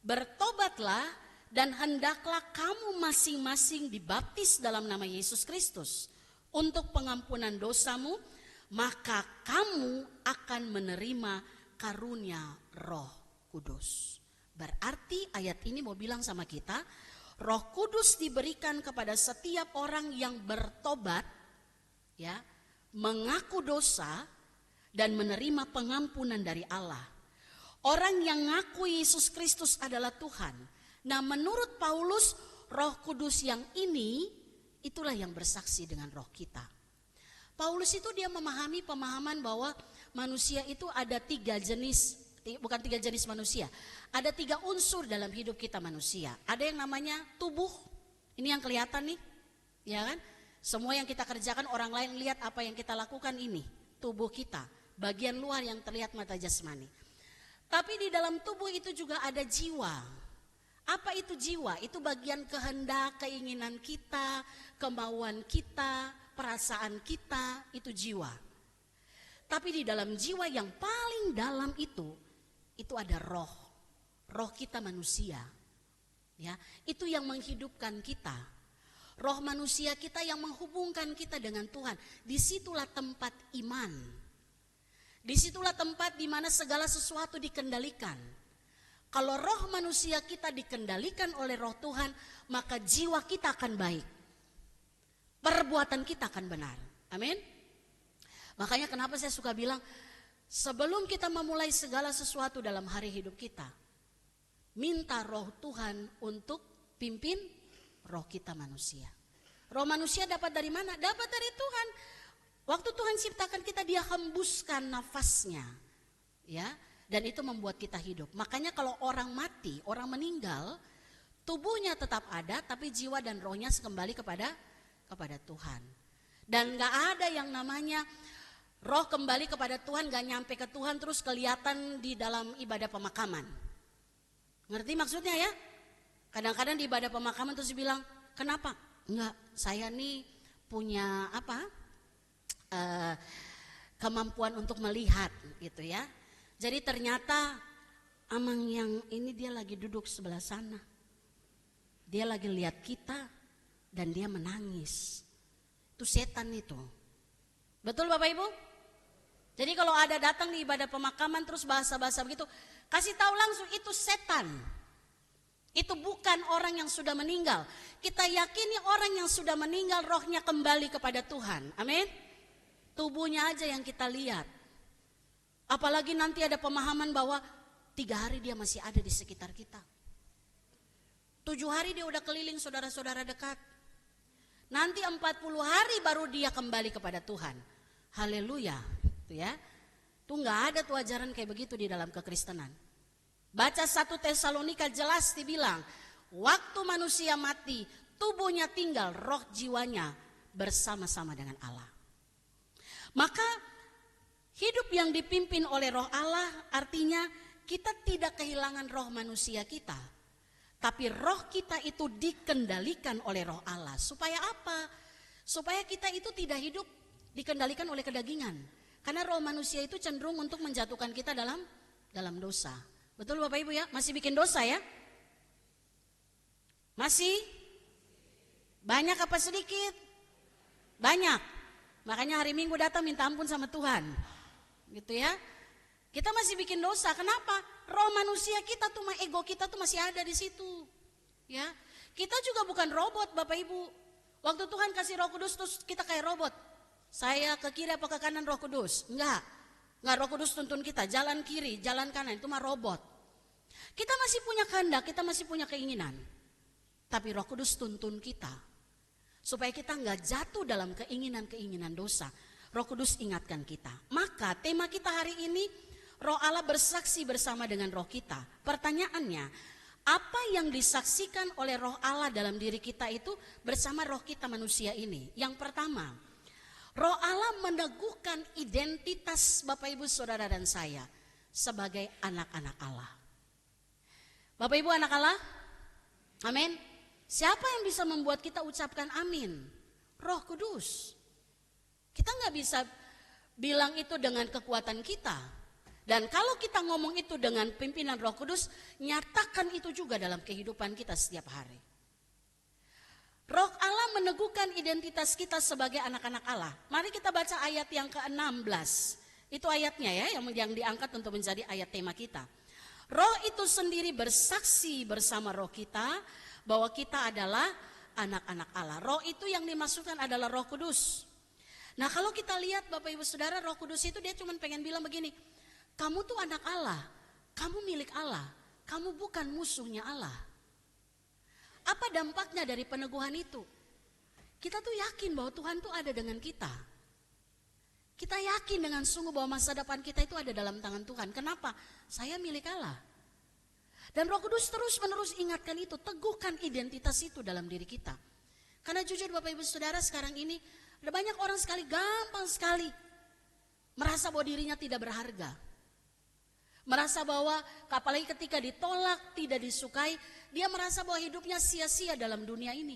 S2: Bertobatlah dan hendaklah kamu masing-masing dibaptis dalam nama Yesus Kristus untuk pengampunan dosamu, maka kamu akan menerima karunia Roh Kudus. Berarti ayat ini mau bilang sama kita, Roh Kudus diberikan kepada setiap orang yang bertobat, ya, mengaku dosa dan menerima pengampunan dari Allah. Orang yang ngaku Yesus Kristus adalah Tuhan, Nah, menurut Paulus, Roh Kudus yang ini itulah yang bersaksi dengan roh kita. Paulus itu dia memahami pemahaman bahwa manusia itu ada 3 jenis, bukan 3 jenis manusia. Ada 3 unsur dalam hidup kita manusia. Ada yang namanya tubuh, ini yang kelihatan nih, ya kan? Semua yang kita kerjakan orang lain lihat apa yang kita lakukan ini, tubuh kita, bagian luar yang terlihat mata jasmani. Tapi di dalam tubuh itu juga ada jiwa. Apa itu jiwa? Itu bagian kehendak, keinginan kita, kemauan kita, perasaan kita, itu jiwa. Tapi di dalam jiwa yang paling dalam itu ada roh. Roh kita manusia. Ya, itu yang menghidupkan kita. Roh manusia kita yang menghubungkan kita dengan Tuhan. Disitulah tempat iman. Disitulah tempat di mana segala sesuatu dikendalikan. Kalau roh manusia kita dikendalikan oleh roh Tuhan, maka jiwa kita akan baik. Perbuatan kita akan benar. Amin. Makanya kenapa saya suka bilang, sebelum kita memulai segala sesuatu dalam hari hidup kita, minta roh Tuhan untuk pimpin roh kita manusia. Roh manusia dapat dari mana? Dapat dari Tuhan. Waktu Tuhan ciptakan kita, dia hembuskan nafasnya. Ya, dan itu membuat kita hidup. Makanya kalau orang mati, orang meninggal, tubuhnya tetap ada, tapi jiwa dan rohnya kembali kepada Tuhan. Dan gak ada yang namanya roh kembali kepada Tuhan, gak nyampe ke Tuhan terus kelihatan di dalam ibadah pemakaman. Ngerti maksudnya ya? Kadang-kadang di ibadah pemakaman terus bilang, kenapa? Enggak, saya nih punya kemampuan untuk melihat gitu ya. Jadi ternyata amang yang ini dia lagi duduk sebelah sana. Dia lagi lihat kita dan dia menangis. Itu setan itu. Betul Bapak Ibu? Jadi kalau ada datang di ibadah pemakaman terus bahasa-bahasa begitu, kasih tahu langsung itu setan. Itu bukan orang yang sudah meninggal. Kita yakini orang yang sudah meninggal rohnya kembali kepada Tuhan. Amin. Tubuhnya aja yang kita lihat. Apalagi nanti ada pemahaman bahwa 3 hari dia masih ada di sekitar kita. 7 hari dia udah keliling saudara-saudara dekat. Nanti 40 hari baru dia kembali kepada Tuhan. Haleluya. Tuh ya. Tuh gak ada tuh ajaran kayak begitu di dalam kekristenan. Baca 1 Tesalonika jelas dibilang, waktu manusia mati, tubuhnya tinggal, roh jiwanya bersama-sama dengan Allah. Maka hidup yang dipimpin oleh roh Allah artinya kita tidak kehilangan roh manusia kita. Tapi roh kita itu dikendalikan oleh roh Allah. Supaya apa? Supaya kita itu tidak hidup dikendalikan oleh kedagingan. Karena roh manusia itu cenderung untuk menjatuhkan kita dalam dosa. Betul Bapak Ibu ya? Masih bikin dosa ya? Masih? Banyak apa sedikit? Banyak. Makanya hari Minggu datang minta ampun sama Tuhan. Gitu ya. Kita masih bikin dosa. Kenapa? Roh manusia kita tuh, ego kita tuh masih ada di situ. Ya. Kita juga bukan robot Bapak Ibu. Waktu Tuhan kasih Roh Kudus terus kita kayak robot. Saya ke kiri apa ke kanan Roh Kudus? Enggak. Roh Kudus tuntun kita, jalan kiri, jalan kanan, itu mah robot. Kita masih punya kehendak, kita masih punya keinginan. Tapi Roh Kudus tuntun kita. Supaya kita enggak jatuh dalam keinginan-keinginan dosa. Roh Kudus ingatkan kita. Maka tema kita hari ini, Roh Allah bersaksi bersama dengan roh kita. Pertanyaannya, apa yang disaksikan oleh roh Allah dalam diri kita itu bersama roh kita manusia ini? Yang pertama, roh Allah meneguhkan identitas Bapak Ibu Saudara dan saya sebagai anak-anak Allah. Bapak Ibu anak Allah? Amin. Siapa yang bisa membuat kita ucapkan amin? Roh Kudus. Kita gak bisa bilang itu dengan kekuatan kita. Dan kalau kita ngomong itu dengan pimpinan Roh Kudus, nyatakan itu juga dalam kehidupan kita setiap hari. Roh Allah meneguhkan identitas kita sebagai anak-anak Allah. Mari kita baca ayat yang ke-16. Itu ayatnya ya yang diangkat untuk menjadi ayat tema kita. Roh itu sendiri bersaksi bersama roh kita bahwa kita adalah anak-anak Allah. Roh itu yang dimaksudkan adalah Roh Kudus. Nah kalau kita lihat Bapak Ibu Saudara, Roh Kudus itu dia cuma pengen bilang begini, kamu tuh anak Allah, kamu milik Allah, kamu bukan musuhnya Allah. Apa dampaknya dari peneguhan itu? Kita tuh yakin bahwa Tuhan tuh ada dengan kita. Kita yakin dengan sungguh bahwa masa depan kita itu ada dalam tangan Tuhan. Kenapa? Saya milik Allah. Dan Roh Kudus terus menerus ingatkan itu, teguhkan identitas itu dalam diri kita. Karena jujur Bapak Ibu Saudara, sekarang ini ada banyak orang sekali gampang sekali merasa bahwa dirinya tidak berharga. Merasa bahwa apalagi ketika ditolak, tidak disukai, dia merasa bahwa hidupnya sia-sia dalam dunia ini.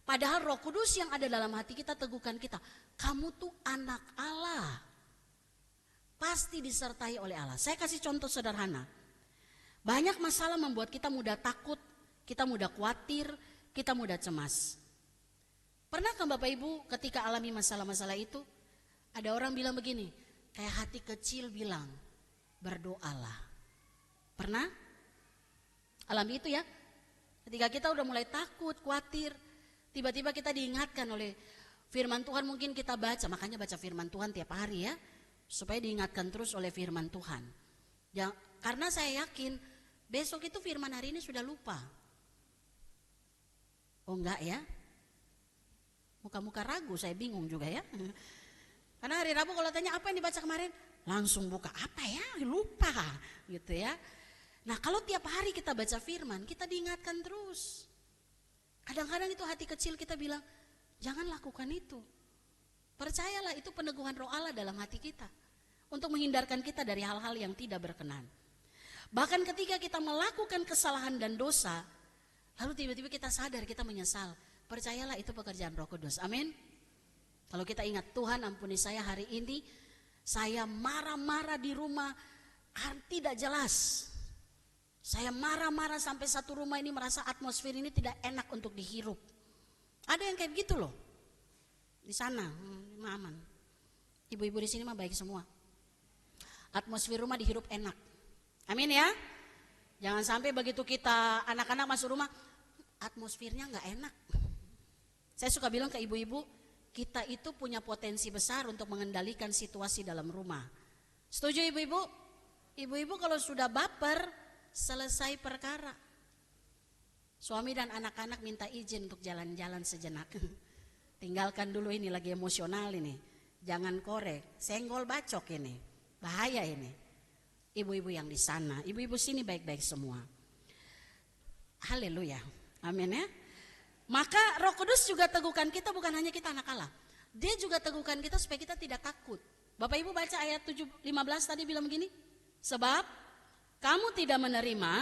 S2: Padahal Roh Kudus yang ada dalam hati kita teguhkan kita, kamu tuh anak Allah. Pasti disertai oleh Allah. Saya kasih contoh sederhana. Banyak masalah membuat kita mudah takut, kita mudah khawatir, kita mudah cemas. Pernahkah Bapak Ibu ketika alami masalah-masalah itu, ada orang bilang begini, kayak hati kecil bilang, berdoalah. Pernah? Alami itu ya? Ketika kita udah mulai takut, khawatir, tiba-tiba kita diingatkan oleh firman Tuhan, mungkin kita baca, makanya baca firman Tuhan tiap hari ya, supaya diingatkan terus oleh firman Tuhan. Ya, karena saya yakin besok itu firman hari ini sudah lupa. Oh enggak ya? Muka-muka ragu, saya bingung juga ya. Karena hari Rabu kalau tanya apa yang dibaca kemarin, langsung buka apa ya, lupa gitu ya. Nah kalau tiap hari kita baca firman, kita diingatkan terus. Kadang-kadang itu hati kecil kita bilang, jangan lakukan itu. Percayalah itu peneguhan Roh Allah dalam hati kita. Untuk menghindarkan kita dari hal-hal yang tidak berkenan. Bahkan ketika kita melakukan kesalahan dan dosa, lalu tiba-tiba kita sadar, kita menyesal. Percayalah itu pekerjaan Roh Kudus, amin. Kalau kita ingat, Tuhan ampuni saya hari ini, saya marah-marah di rumah, tidak jelas. Saya marah-marah sampai satu rumah ini merasa atmosfer ini tidak enak untuk dihirup. Ada yang kayak gitu loh. Di sana, aman. Ibu-ibu di sini mah baik semua. Atmosfer rumah dihirup enak. Amin ya. Jangan sampai begitu kita anak-anak masuk rumah, atmosfernya nggak enak. Saya suka bilang ke ibu-ibu, kita itu punya potensi besar untuk mengendalikan situasi dalam rumah. Setuju ibu-ibu? Ibu-ibu kalau sudah baper, selesai perkara. Suami dan anak-anak minta izin untuk jalan-jalan sejenak. Tinggalkan dulu ini, lagi emosional ini. Jangan korek, senggol bacok ini. Bahaya ini. Ibu-ibu yang di sana, ibu-ibu sini baik-baik semua. Haleluya. Amin ya. Maka Roh Kudus juga teguhkan kita, bukan hanya kita anak Allah. Dia juga teguhkan kita supaya kita tidak takut. Bapak Ibu baca ayat 15 tadi bilang begini. Sebab kamu tidak menerima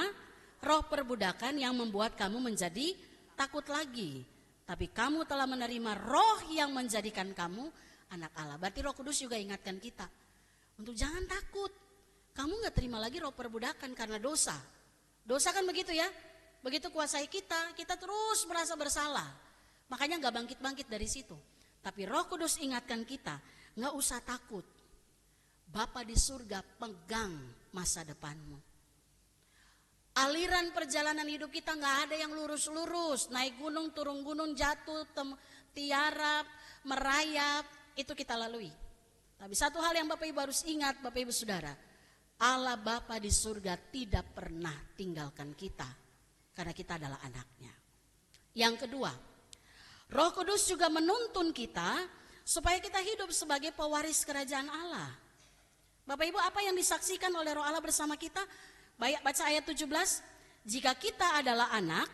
S2: roh perbudakan yang membuat kamu menjadi takut lagi. Tapi kamu telah menerima roh yang menjadikan kamu anak Allah. Berarti Roh Kudus juga ingatkan kita. Untuk jangan takut. Kamu gak terima lagi roh perbudakan karena dosa. Dosa kan begitu ya. Begitu kuasai kita, kita terus merasa bersalah. Makanya gak bangkit-bangkit dari situ. Tapi Roh Kudus ingatkan kita, gak usah takut. Bapa di surga pegang masa depanmu. Aliran perjalanan hidup kita gak ada yang lurus-lurus. Naik gunung, turun gunung, jatuh, tiarap, merayap. Itu kita lalui. Tapi satu hal yang Bapak Ibu harus ingat, Bapak Ibu Saudara. Allah Bapa di surga tidak pernah tinggalkan kita. Karena kita adalah anaknya. Yang kedua, Roh Kudus juga menuntun kita supaya kita hidup sebagai pewaris kerajaan Allah. Bapak Ibu, apa yang disaksikan oleh Roh Allah bersama kita? Baca ayat 17. Jika kita adalah anak,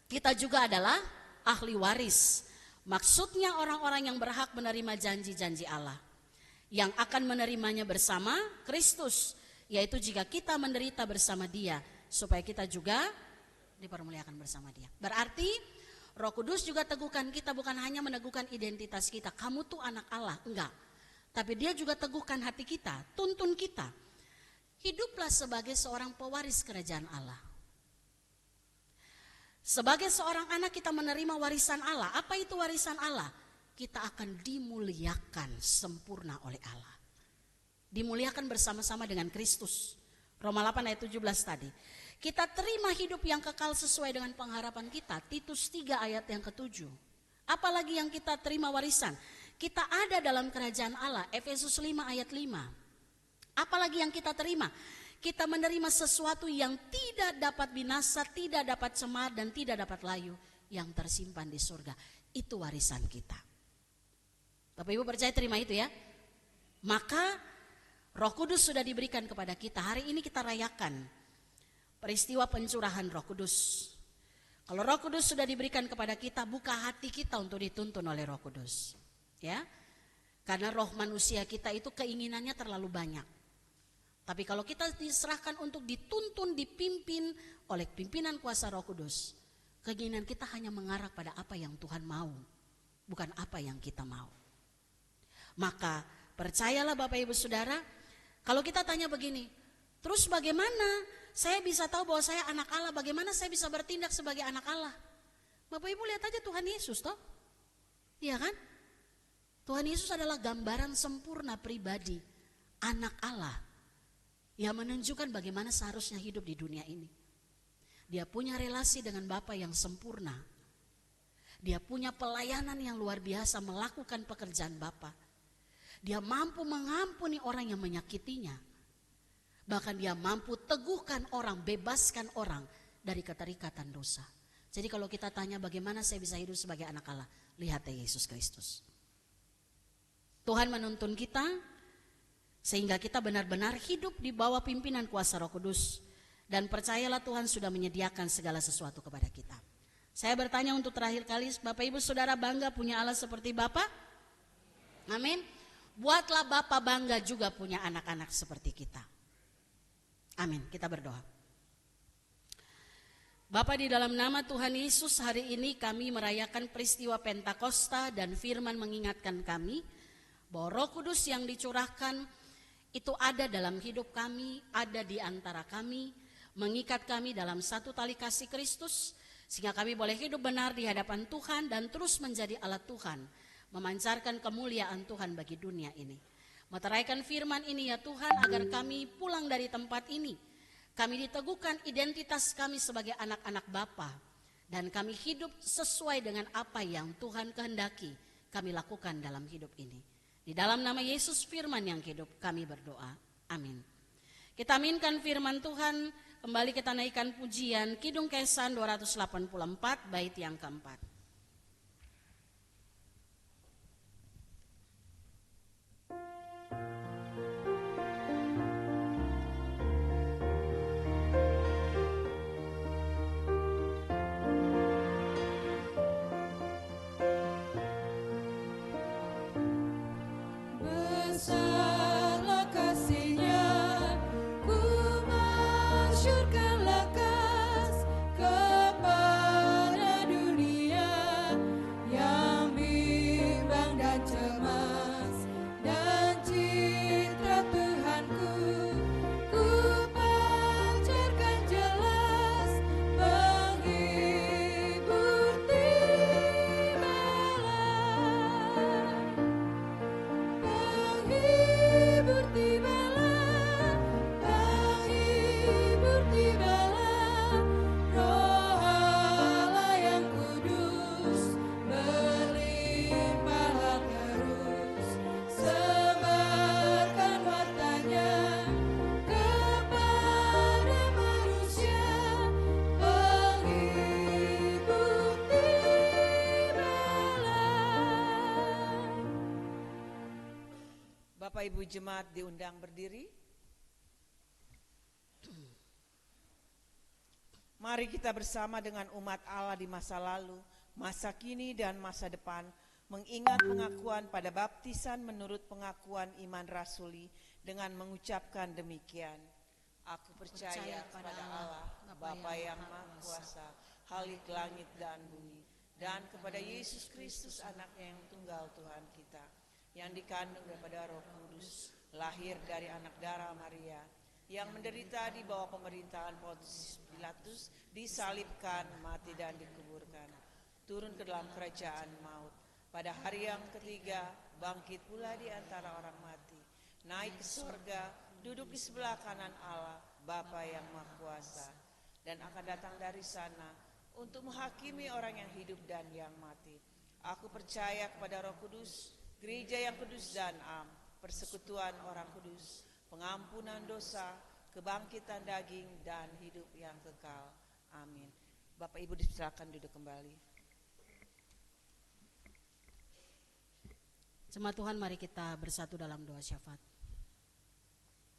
S2: kita juga adalah ahli waris. Maksudnya orang-orang yang berhak menerima janji-janji Allah. Yang akan menerimanya bersama Kristus. Yaitu jika kita menderita bersama Dia. Supaya kita juga dipermuliakan bersama Dia. Berarti Roh Kudus juga teguhkan kita, bukan hanya meneguhkan identitas kita. Kamu tuh anak Allah, enggak. Tapi Dia juga teguhkan hati kita, tuntun kita. Hiduplah sebagai seorang pewaris kerajaan Allah. Sebagai seorang anak kita menerima warisan Allah. Apa itu warisan Allah? Kita akan dimuliakan sempurna oleh Allah. Dimuliakan bersama-sama dengan Kristus. Roma 8 ayat 17 tadi. Kita terima hidup yang kekal sesuai dengan pengharapan kita. Titus 3 ayat yang ke-7. Apalagi yang kita terima warisan. Kita ada dalam kerajaan Allah. Efesus 5 ayat 5. Apalagi yang kita terima. kita menerima sesuatu yang tidak dapat binasa, tidak dapat cemar, dan tidak dapat layu, yang tersimpan di surga. Itu warisan kita. Bapak Ibu percaya terima itu ya? Maka Roh Kudus sudah diberikan kepada kita. Hari ini kita rayakan peristiwa pencurahan Roh Kudus. Kalau Roh Kudus sudah diberikan kepada kita, buka hati kita untuk dituntun oleh Roh Kudus. Ya, karena roh manusia kita itu keinginannya terlalu banyak. Tapi kalau kita diserahkan untuk dituntun, dipimpin oleh pimpinan kuasa Roh Kudus, keinginan kita hanya mengarah pada apa yang Tuhan mau, bukan apa yang kita mau. Maka percayalah Bapak Ibu Saudara, kalau kita tanya begini, terus bagaimana saya bisa tahu bahwa saya anak Allah, bagaimana saya bisa bertindak sebagai anak Allah? Bapak Ibu lihat aja Tuhan Yesus toh, iya kan? Tuhan Yesus adalah gambaran sempurna pribadi anak Allah yang menunjukkan bagaimana seharusnya hidup di dunia ini. Dia punya relasi dengan Bapa yang sempurna. Dia punya pelayanan yang luar biasa melakukan pekerjaan Bapa. Dia mampu mengampuni orang yang menyakitinya. Bahkan dia mampu teguhkan orang, bebaskan orang dari keterikatan dosa. Jadi kalau kita tanya bagaimana saya bisa hidup sebagai anak Allah, lihat ya Yesus Kristus. Tuhan menuntun kita sehingga kita benar-benar hidup di bawah pimpinan kuasa Roh Kudus. Dan percayalah Tuhan sudah menyediakan segala sesuatu kepada kita. Saya bertanya untuk terakhir kali, Bapak Ibu Saudara bangga punya Allah seperti Bapak? Amin. Buatlah Bapak bangga juga punya anak-anak seperti kita. Amin. Kita berdoa. Bapa, di dalam nama Tuhan Yesus, hari ini kami merayakan peristiwa Pentakosta dan firman mengingatkan kami bahwa Roh Kudus yang dicurahkan itu ada dalam hidup kami, ada di antara kami, mengikat kami dalam satu tali kasih Kristus, sehingga kami boleh hidup benar di hadapan Tuhan dan terus menjadi alat Tuhan, memancarkan kemuliaan Tuhan bagi dunia ini. Meteraikan firman ini ya Tuhan, agar kami pulang dari tempat ini, kami diteguhkan identitas kami sebagai anak-anak Bapa, dan kami hidup sesuai dengan apa yang Tuhan kehendaki kami lakukan dalam hidup ini. Di dalam nama Yesus firman yang hidup kami berdoa. Amin. Kita aminkan firman Tuhan. Kembali kita naikkan pujian Kidung Kesan 284 bait yang keempat.
S1: Bapak Ibu Jemaat diundang berdiri. Mari kita bersama dengan umat Allah di masa lalu, masa kini dan masa depan, mengingat pengakuan pada baptisan menurut pengakuan iman rasuli dengan mengucapkan demikian. Aku percaya pada Allah, Bapa yang Maha Kuasa, Khalik langit dan bumi, dan kepada Yesus Kristus anaknya yang tunggal Tuhan kita, yang dikandung daripada Roh Kudus, lahir dari anak darah Maria, yang menderita di bawah pemerintahan Pontius Pilatus, disalibkan, mati dan dikuburkan, turun ke dalam kerajaan maut, pada hari yang ketiga bangkit pula di antara orang mati, naik ke surga, duduk di sebelah kanan Allah Bapa yang Maha Kuasa, dan akan datang dari sana untuk menghakimi orang yang hidup dan yang mati. Aku percaya kepada Roh Kudus, Gereja yang kudus dan am, persekutuan orang kudus, pengampunan dosa, kebangkitan daging, dan hidup yang kekal. Amin. Bapak Ibu disilakan duduk kembali.
S2: Jemaat Tuhan, mari kita bersatu dalam doa syafaat.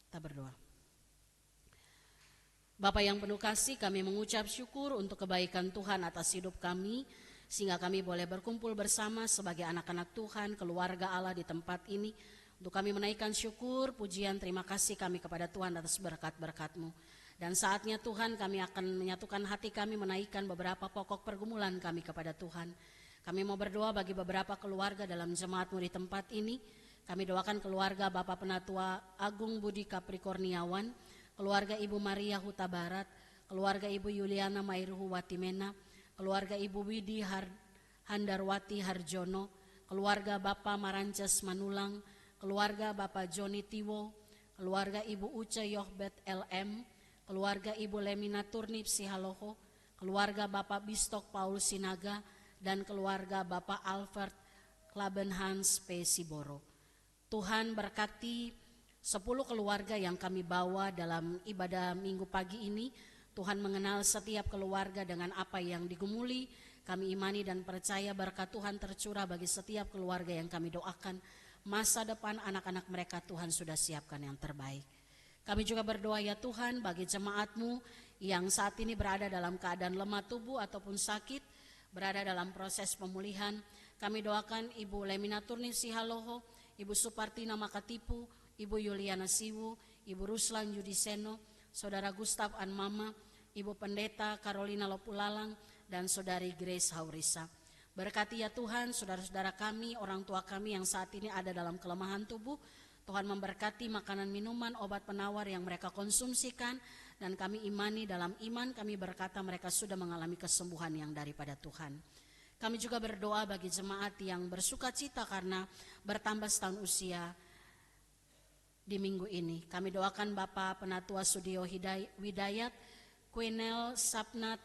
S2: Kita berdoa. Bapa yang penuh kasih, kami mengucap syukur untuk kebaikan Tuhan atas hidup kami, sehingga kami boleh berkumpul bersama sebagai anak-anak Tuhan, keluarga Allah di tempat ini. Untuk kami menaikkan syukur, pujian, terima kasih kami kepada Tuhan atas berkat-berkat-Mu. Dan saatnya Tuhan, kami akan menyatukan hati kami menaikkan beberapa pokok pergumulan kami kepada Tuhan. Kami mau berdoa bagi beberapa keluarga dalam jemaat-Mu di tempat ini. Kami doakan keluarga Bapak Penatua Agung Budi Kaprikorniawan, keluarga Ibu Maria Huta Barat, keluarga Ibu Yuliana Mairuhu Watimena, keluarga Ibu Widi Handarwati Harjono, keluarga Bapak Marances Manulang, keluarga Bapak Joni Tiwo, keluarga Ibu Uce Yohbet LM, keluarga Ibu Lemina Turnip Sihaloho, keluarga Bapak Bistok Paul Sinaga, dan keluarga Bapak Albert Klabenhans P. Siboro. Tuhan berkati 10 keluarga yang kami bawa dalam ibadah minggu pagi ini. Tuhan mengenal setiap keluarga dengan apa yang digumuli. Kami imani dan percaya berkat Tuhan tercurah bagi setiap keluarga yang kami doakan. Masa depan anak-anak mereka Tuhan sudah siapkan yang terbaik. Kami juga berdoa ya Tuhan bagi jemaat-Mu yang saat ini berada dalam keadaan lemah tubuh ataupun sakit, berada dalam proses pemulihan. Kami doakan Ibu Lemina Turnip Sihaloho, Ibu Supartina Makatipu, Ibu Yuliana Siwu, Ibu Ruslan Yudiseno, Saudara Gustaf Anmama, Ibu Pendeta Carolina Lopulalang, dan Saudari Grace Haurisa. Berkati ya Tuhan saudara-saudara kami, orang tua kami yang saat ini ada dalam kelemahan tubuh. Tuhan memberkati makanan, minuman, obat penawar yang mereka konsumsikan. Dan kami imani dalam iman kami berkata mereka sudah mengalami kesembuhan yang daripada Tuhan. Kami juga berdoa bagi jemaat yang bersuka cita karena bertambah setahun usia di minggu ini. Kami doakan Bapak Penatua Sudio Widayat, Quenel Sapnat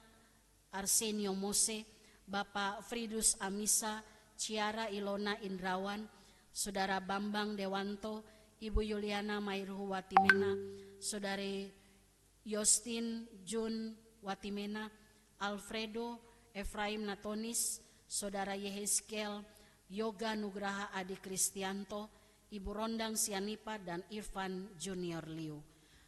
S2: Arsenio Mose, Bapak Fridus Amisa, Ciara Ilona Indrawan, Saudara Bambang Dewanto, Ibu Yuliana Mairuhu Watimena, Saudari Yostin Jun Watimena, Alfredo Efraim Natonis, Saudara Yehezkel Yoga Nugraha Adi Kristianto, Ibu Rondang Sianipa, dan Irfan Junior Liu.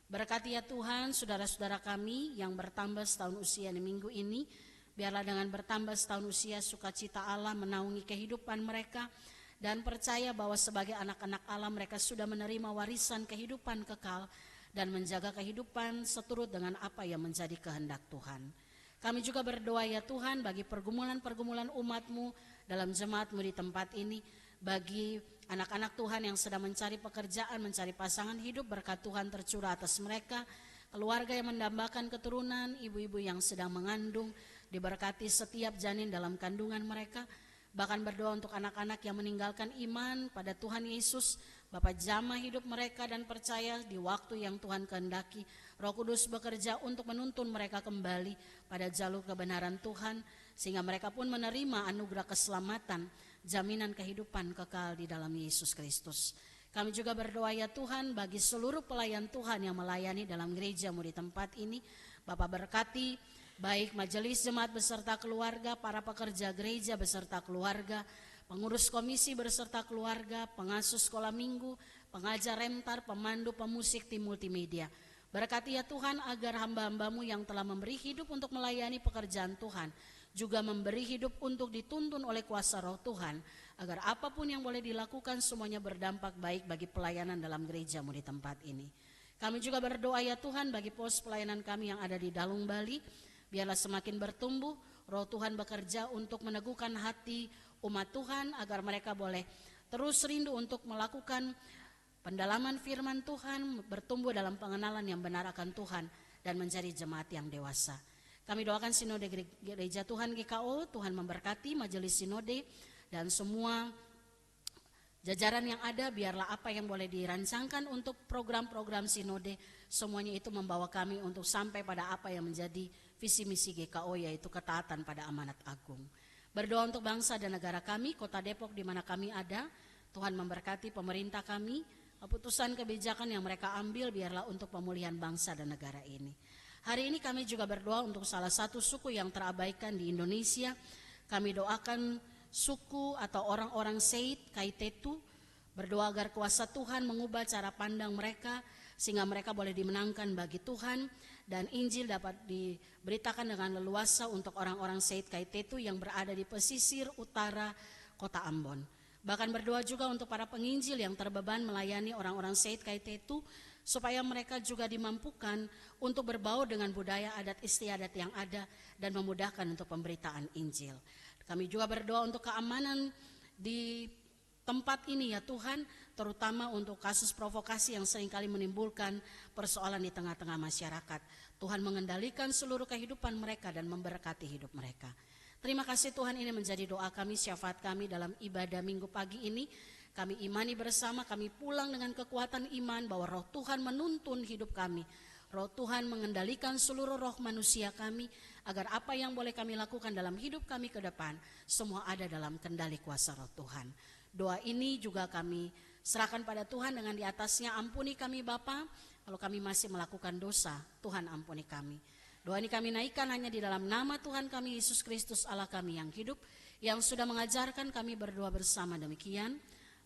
S2: Berkati ya Tuhan saudara-saudara kami yang bertambah setahun usia di minggu ini. Biarlah dengan bertambah setahun usia sukacita Allah menaungi kehidupan mereka. Dan percaya bahwa sebagai anak-anak Allah mereka sudah menerima warisan kehidupan kekal. Dan menjaga kehidupan seturut dengan apa yang menjadi kehendak Tuhan. Kami juga berdoa ya Tuhan bagi pergumulan-pergumulan umat-Mu dalam jemaat-Mu di tempat ini. Bagi anak-anak Tuhan yang sedang mencari pekerjaan, mencari pasangan hidup, berkat Tuhan tercurah atas mereka. Keluarga yang mendambakan keturunan, ibu-ibu yang sedang mengandung, diberkati setiap janin dalam kandungan mereka. Bahkan berdoa untuk anak-anak yang meninggalkan iman pada Tuhan Yesus. Bapak jamah hidup mereka dan percaya di waktu yang Tuhan kehendaki. Roh Kudus bekerja untuk menuntun mereka kembali pada jalur kebenaran Tuhan. Sehingga mereka pun menerima anugerah keselamatan, jaminan kehidupan kekal di dalam Yesus Kristus. Kami juga berdoa ya Tuhan bagi seluruh pelayan Tuhan yang melayani dalam gereja-Mu di tempat ini. Bapak berkati baik majelis jemaat beserta keluarga, para pekerja gereja beserta keluarga, pengurus komisi beserta keluarga, pengasuh sekolah minggu, pengajar rentar, pemandu, pemusik, tim multimedia. Berkati ya Tuhan agar hamba-hamba-Mu yang telah memberi hidup untuk melayani pekerjaan Tuhan, juga memberi hidup untuk dituntun oleh kuasa roh Tuhan, agar apapun yang boleh dilakukan semuanya berdampak baik bagi pelayanan dalam gereja-Mu di tempat ini. Kami juga berdoa ya Tuhan bagi pos pelayanan kami yang ada di Dalung Bali, biarlah semakin bertumbuh, roh Tuhan bekerja untuk meneguhkan hati umat Tuhan agar mereka boleh terus rindu untuk melakukan pendalaman firman Tuhan, bertumbuh dalam pengenalan yang benar akan Tuhan dan menjadi jemaat yang dewasa. Kami doakan Sinode Gereja Tuhan GKO, Tuhan memberkati majelis Sinode dan semua jajaran yang ada, biarlah apa yang boleh dirancangkan untuk program-program Sinode, semuanya itu membawa kami untuk sampai pada apa yang menjadi visi misi GKO, yaitu ketaatan pada amanat agung. Berdoa untuk bangsa dan negara kami, Kota Depok di mana kami ada. Tuhan memberkati pemerintah kami, keputusan kebijakan yang mereka ambil biarlah untuk pemulihan bangsa dan negara ini. Hari ini kami juga berdoa untuk salah satu suku yang terabaikan di Indonesia. Kami doakan suku atau orang-orang Seit Kaitetu, berdoa agar kuasa Tuhan mengubah cara pandang mereka sehingga mereka boleh dimenangkan bagi Tuhan dan Injil dapat diberitakan dengan leluasa untuk orang-orang Seit Kaitetu yang berada di pesisir utara kota Ambon. Bahkan berdoa juga untuk para penginjil yang terbeban melayani orang-orang Seit Kaitetu supaya mereka juga dimampukan untuk berbaur dengan budaya adat istiadat yang ada dan memudahkan untuk pemberitaan Injil. Kami juga berdoa untuk keamanan di tempat ini ya Tuhan, terutama untuk kasus provokasi yang seringkali menimbulkan persoalan di tengah-tengah masyarakat. Tuhan mengendalikan seluruh kehidupan mereka dan memberkati hidup mereka. Terima kasih Tuhan, ini menjadi doa kami, syafaat kami dalam ibadah minggu pagi ini. Kami imani bersama, kami pulang dengan kekuatan iman bahwa roh Tuhan menuntun hidup kami. Roh Tuhan mengendalikan seluruh roh manusia kami, agar apa yang boleh kami lakukan dalam hidup kami ke depan, semua ada dalam kendali kuasa roh Tuhan. Doa ini juga kami serahkan pada Tuhan dengan di atasnya, ampuni kami Bapa, kalau kami masih melakukan dosa, Tuhan ampuni kami. Doa ini kami naikkan hanya di dalam nama Tuhan kami Yesus Kristus Allah kami yang hidup, yang sudah mengajarkan kami berdoa bersama demikian.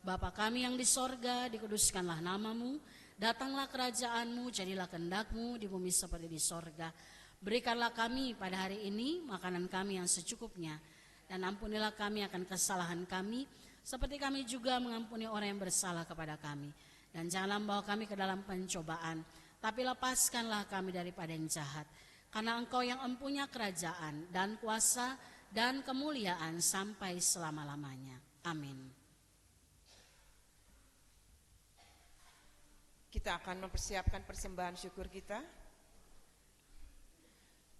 S2: Bapa kami yang di sorga, dikuduskanlah namamu, datanglah kerajaanmu, jadilah kehendakmu di bumi seperti di sorga. Berikanlah kami pada hari ini makanan kami yang secukupnya, dan ampunilah kami akan kesalahan kami, seperti kami juga mengampuni orang yang bersalah kepada kami. Dan janganlah membawa kami ke dalam pencobaan, tapi lepaskanlah kami daripada yang jahat. Karena Engkau yang empunya kerajaan dan kuasa dan kemuliaan sampai selama-lamanya. Amin.
S1: Kita akan mempersiapkan persembahan syukur kita.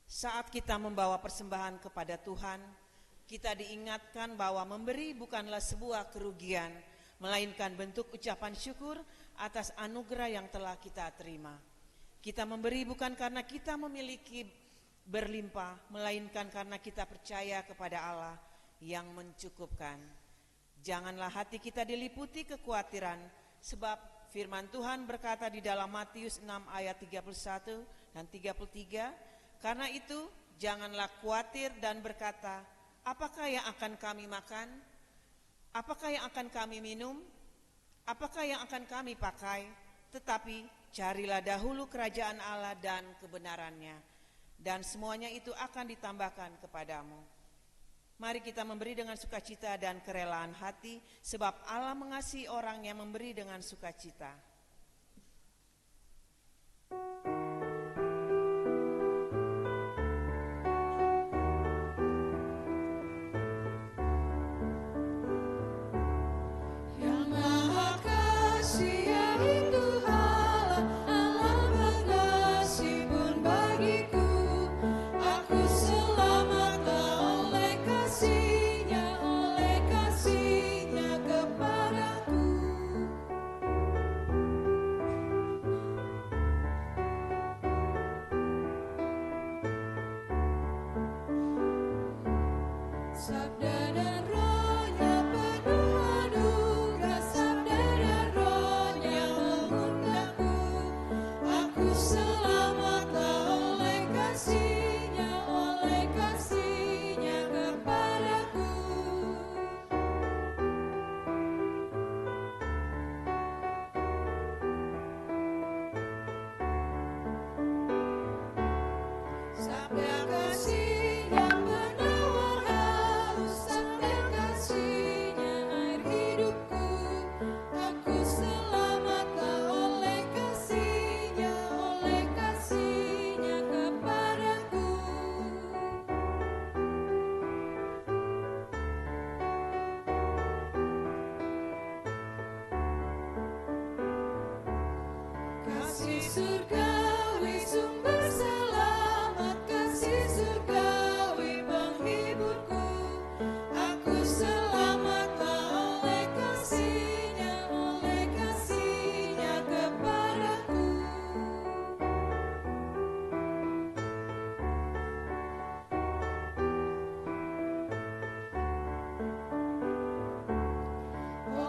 S1: Saat kita membawa persembahan kepada Tuhan, kita diingatkan bahwa memberi bukanlah sebuah kerugian, melainkan bentuk ucapan syukur atas anugerah yang telah kita terima. Kita memberi bukan karena kita memiliki berlimpah, melainkan karena kita percaya kepada Allah yang mencukupkan. Janganlah hati kita diliputi kekhawatiran, sebab firman Tuhan berkata di dalam Matius 6 ayat 31 dan 33, karena itu janganlah khawatir dan berkata, apakah yang akan kami makan? Apakah yang akan kami minum? Apakah yang akan kami pakai? Tetapi carilah dahulu kerajaan Allah dan kebenarannya, dan semuanya itu akan ditambahkan kepadamu. Mari kita memberi dengan sukacita dan kerelaan hati, sebab Allah mengasihi orang yang memberi dengan sukacita.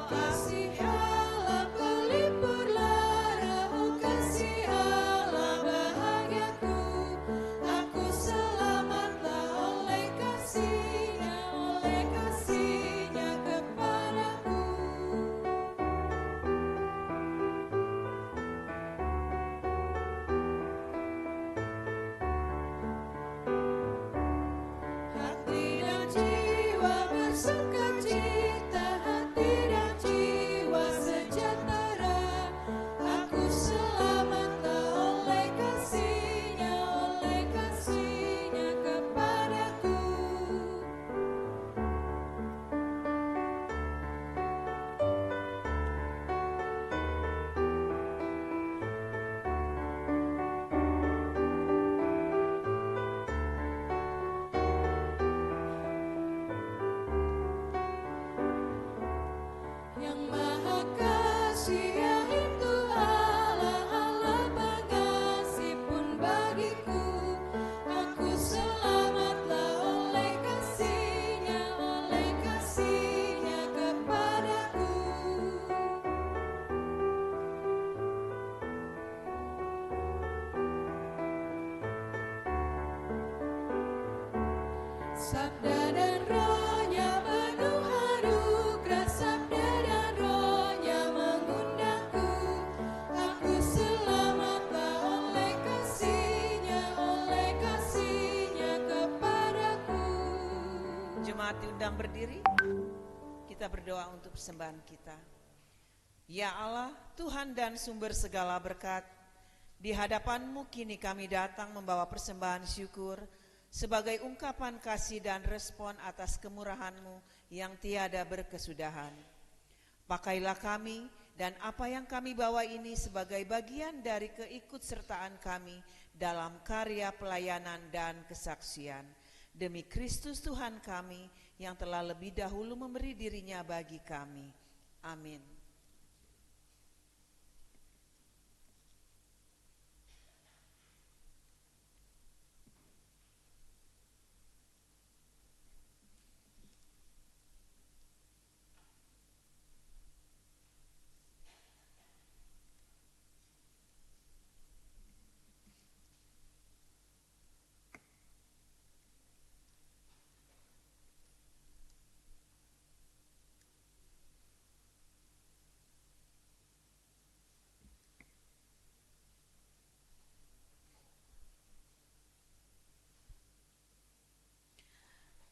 S3: Kasih Allah pelipur Maha kasih yaitu Allah, Allah pengasih pun bagiku. Aku selamatlah oleh kasih-Nya kepadaku. Sabda dan Roh-Nya penuh anugerah, sabda dan Roh-Nya mengundangku. Aku selamatlah oleh kasih-Nya kepadaku.
S1: Jemaat diundang berdiri. Kita berdoa untuk persembahan kita. Ya Allah, Tuhan dan sumber segala berkat, di hadapan-Mu kini kami datang membawa persembahan syukur sebagai ungkapan kasih dan respon atas kemurahan-Mu yang tiada berkesudahan. Pakailah kami dan apa yang kami bawa ini sebagai bagian dari keikutsertaan kami dalam karya pelayanan dan kesaksian. Demi Kristus Tuhan kami yang telah lebih dahulu memberi diri-Nya bagi kami. Amin.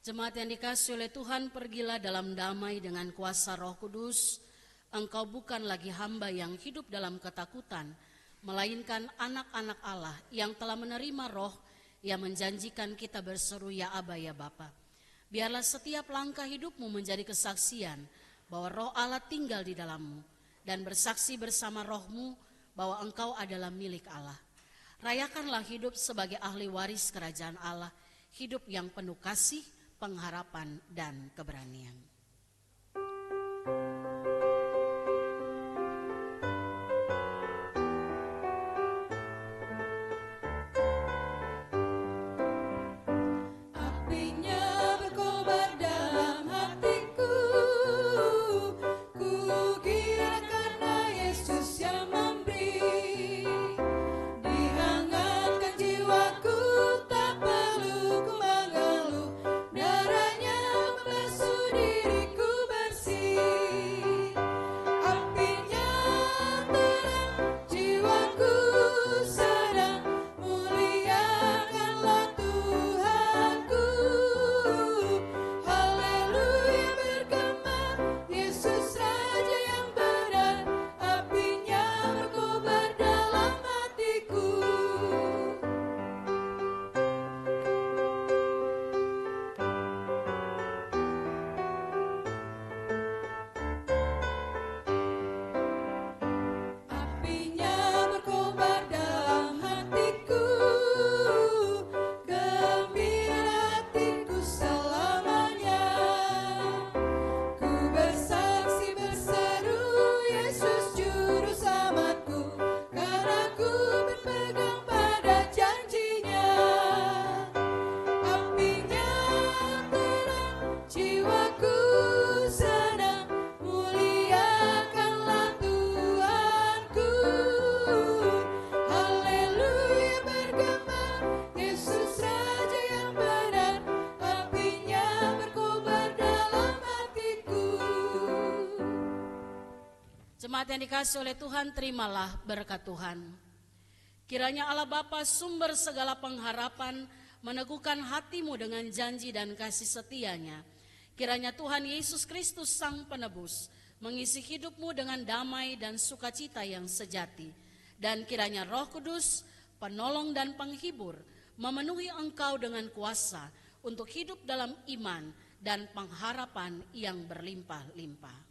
S2: Jemaat yang dikasihi oleh Tuhan, pergilah dalam damai dengan kuasa Roh Kudus. Engkau bukan lagi hamba yang hidup dalam ketakutan, melainkan anak-anak Allah yang telah menerima Roh yang menjanjikan kita berseru, ya Aba, ya Bapa. Biarlah setiap langkah hidupmu menjadi kesaksian bahwa Roh Allah tinggal di dalammu, dan bersaksi bersama rohmu bahwa engkau adalah milik Allah. Rayakanlah hidup sebagai ahli waris kerajaan Allah, hidup yang penuh kasih, pengharapan, dan keberanian.
S3: Apinya berkobar dalam hatiku, ku kira karena Yesus yang memberi. Dihangatkan jiwaku, tak perlu ku mengeluh, darahnya membasuh diriku bersih. Apinya terang, jiwaku sedang, muliakanlah Tuhanku. Haleluya bergema, Yesus Raja yang benar, apinya berkobar dalam hatiku. Apinya berkobar dalam hatiku, gembira hatiku selamanya. Ku bersaksi berseru, Yesus juru selamatku, karena ku berpegang pada janji-Nya. Apinya terang, jiwaku senang, muliakanlah Tuhanku. Haleluya bergema, Yesus Raja yang benar, apinya berkobar dalam hatiku.
S2: Jemaat yang dikasihi oleh Tuhan, terimalah berkat Tuhan. Kiranya Allah Bapa, sumber segala pengharapan, meneguhkan hatimu dengan janji dan kasih setia-Nya. Kiranya Tuhan Yesus Kristus Sang Penebus mengisi hidupmu dengan damai dan sukacita yang sejati. Dan kiranya Roh Kudus, penolong dan penghibur, memenuhi engkau dengan kuasa untuk hidup dalam iman dan pengharapan yang berlimpah-limpah.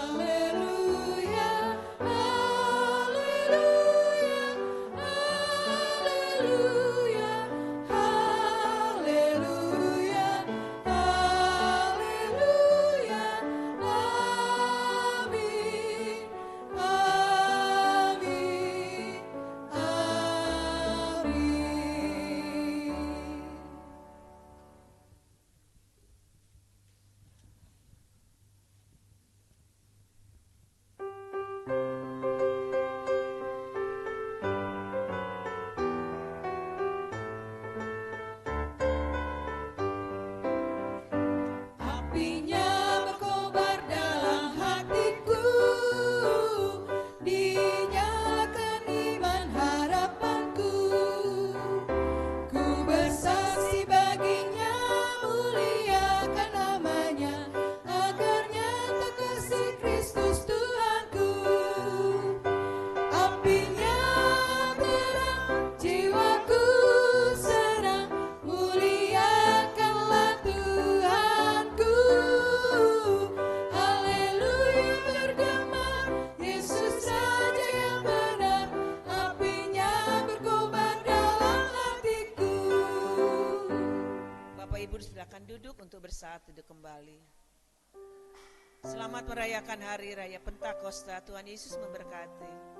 S3: Haleluya, haleluya, haleluya, haleluya.
S1: silakan duduk untuk bersaat duduk kembali. Selamat merayakan Hari Raya Pentakosta. Tuhan Yesus memberkati.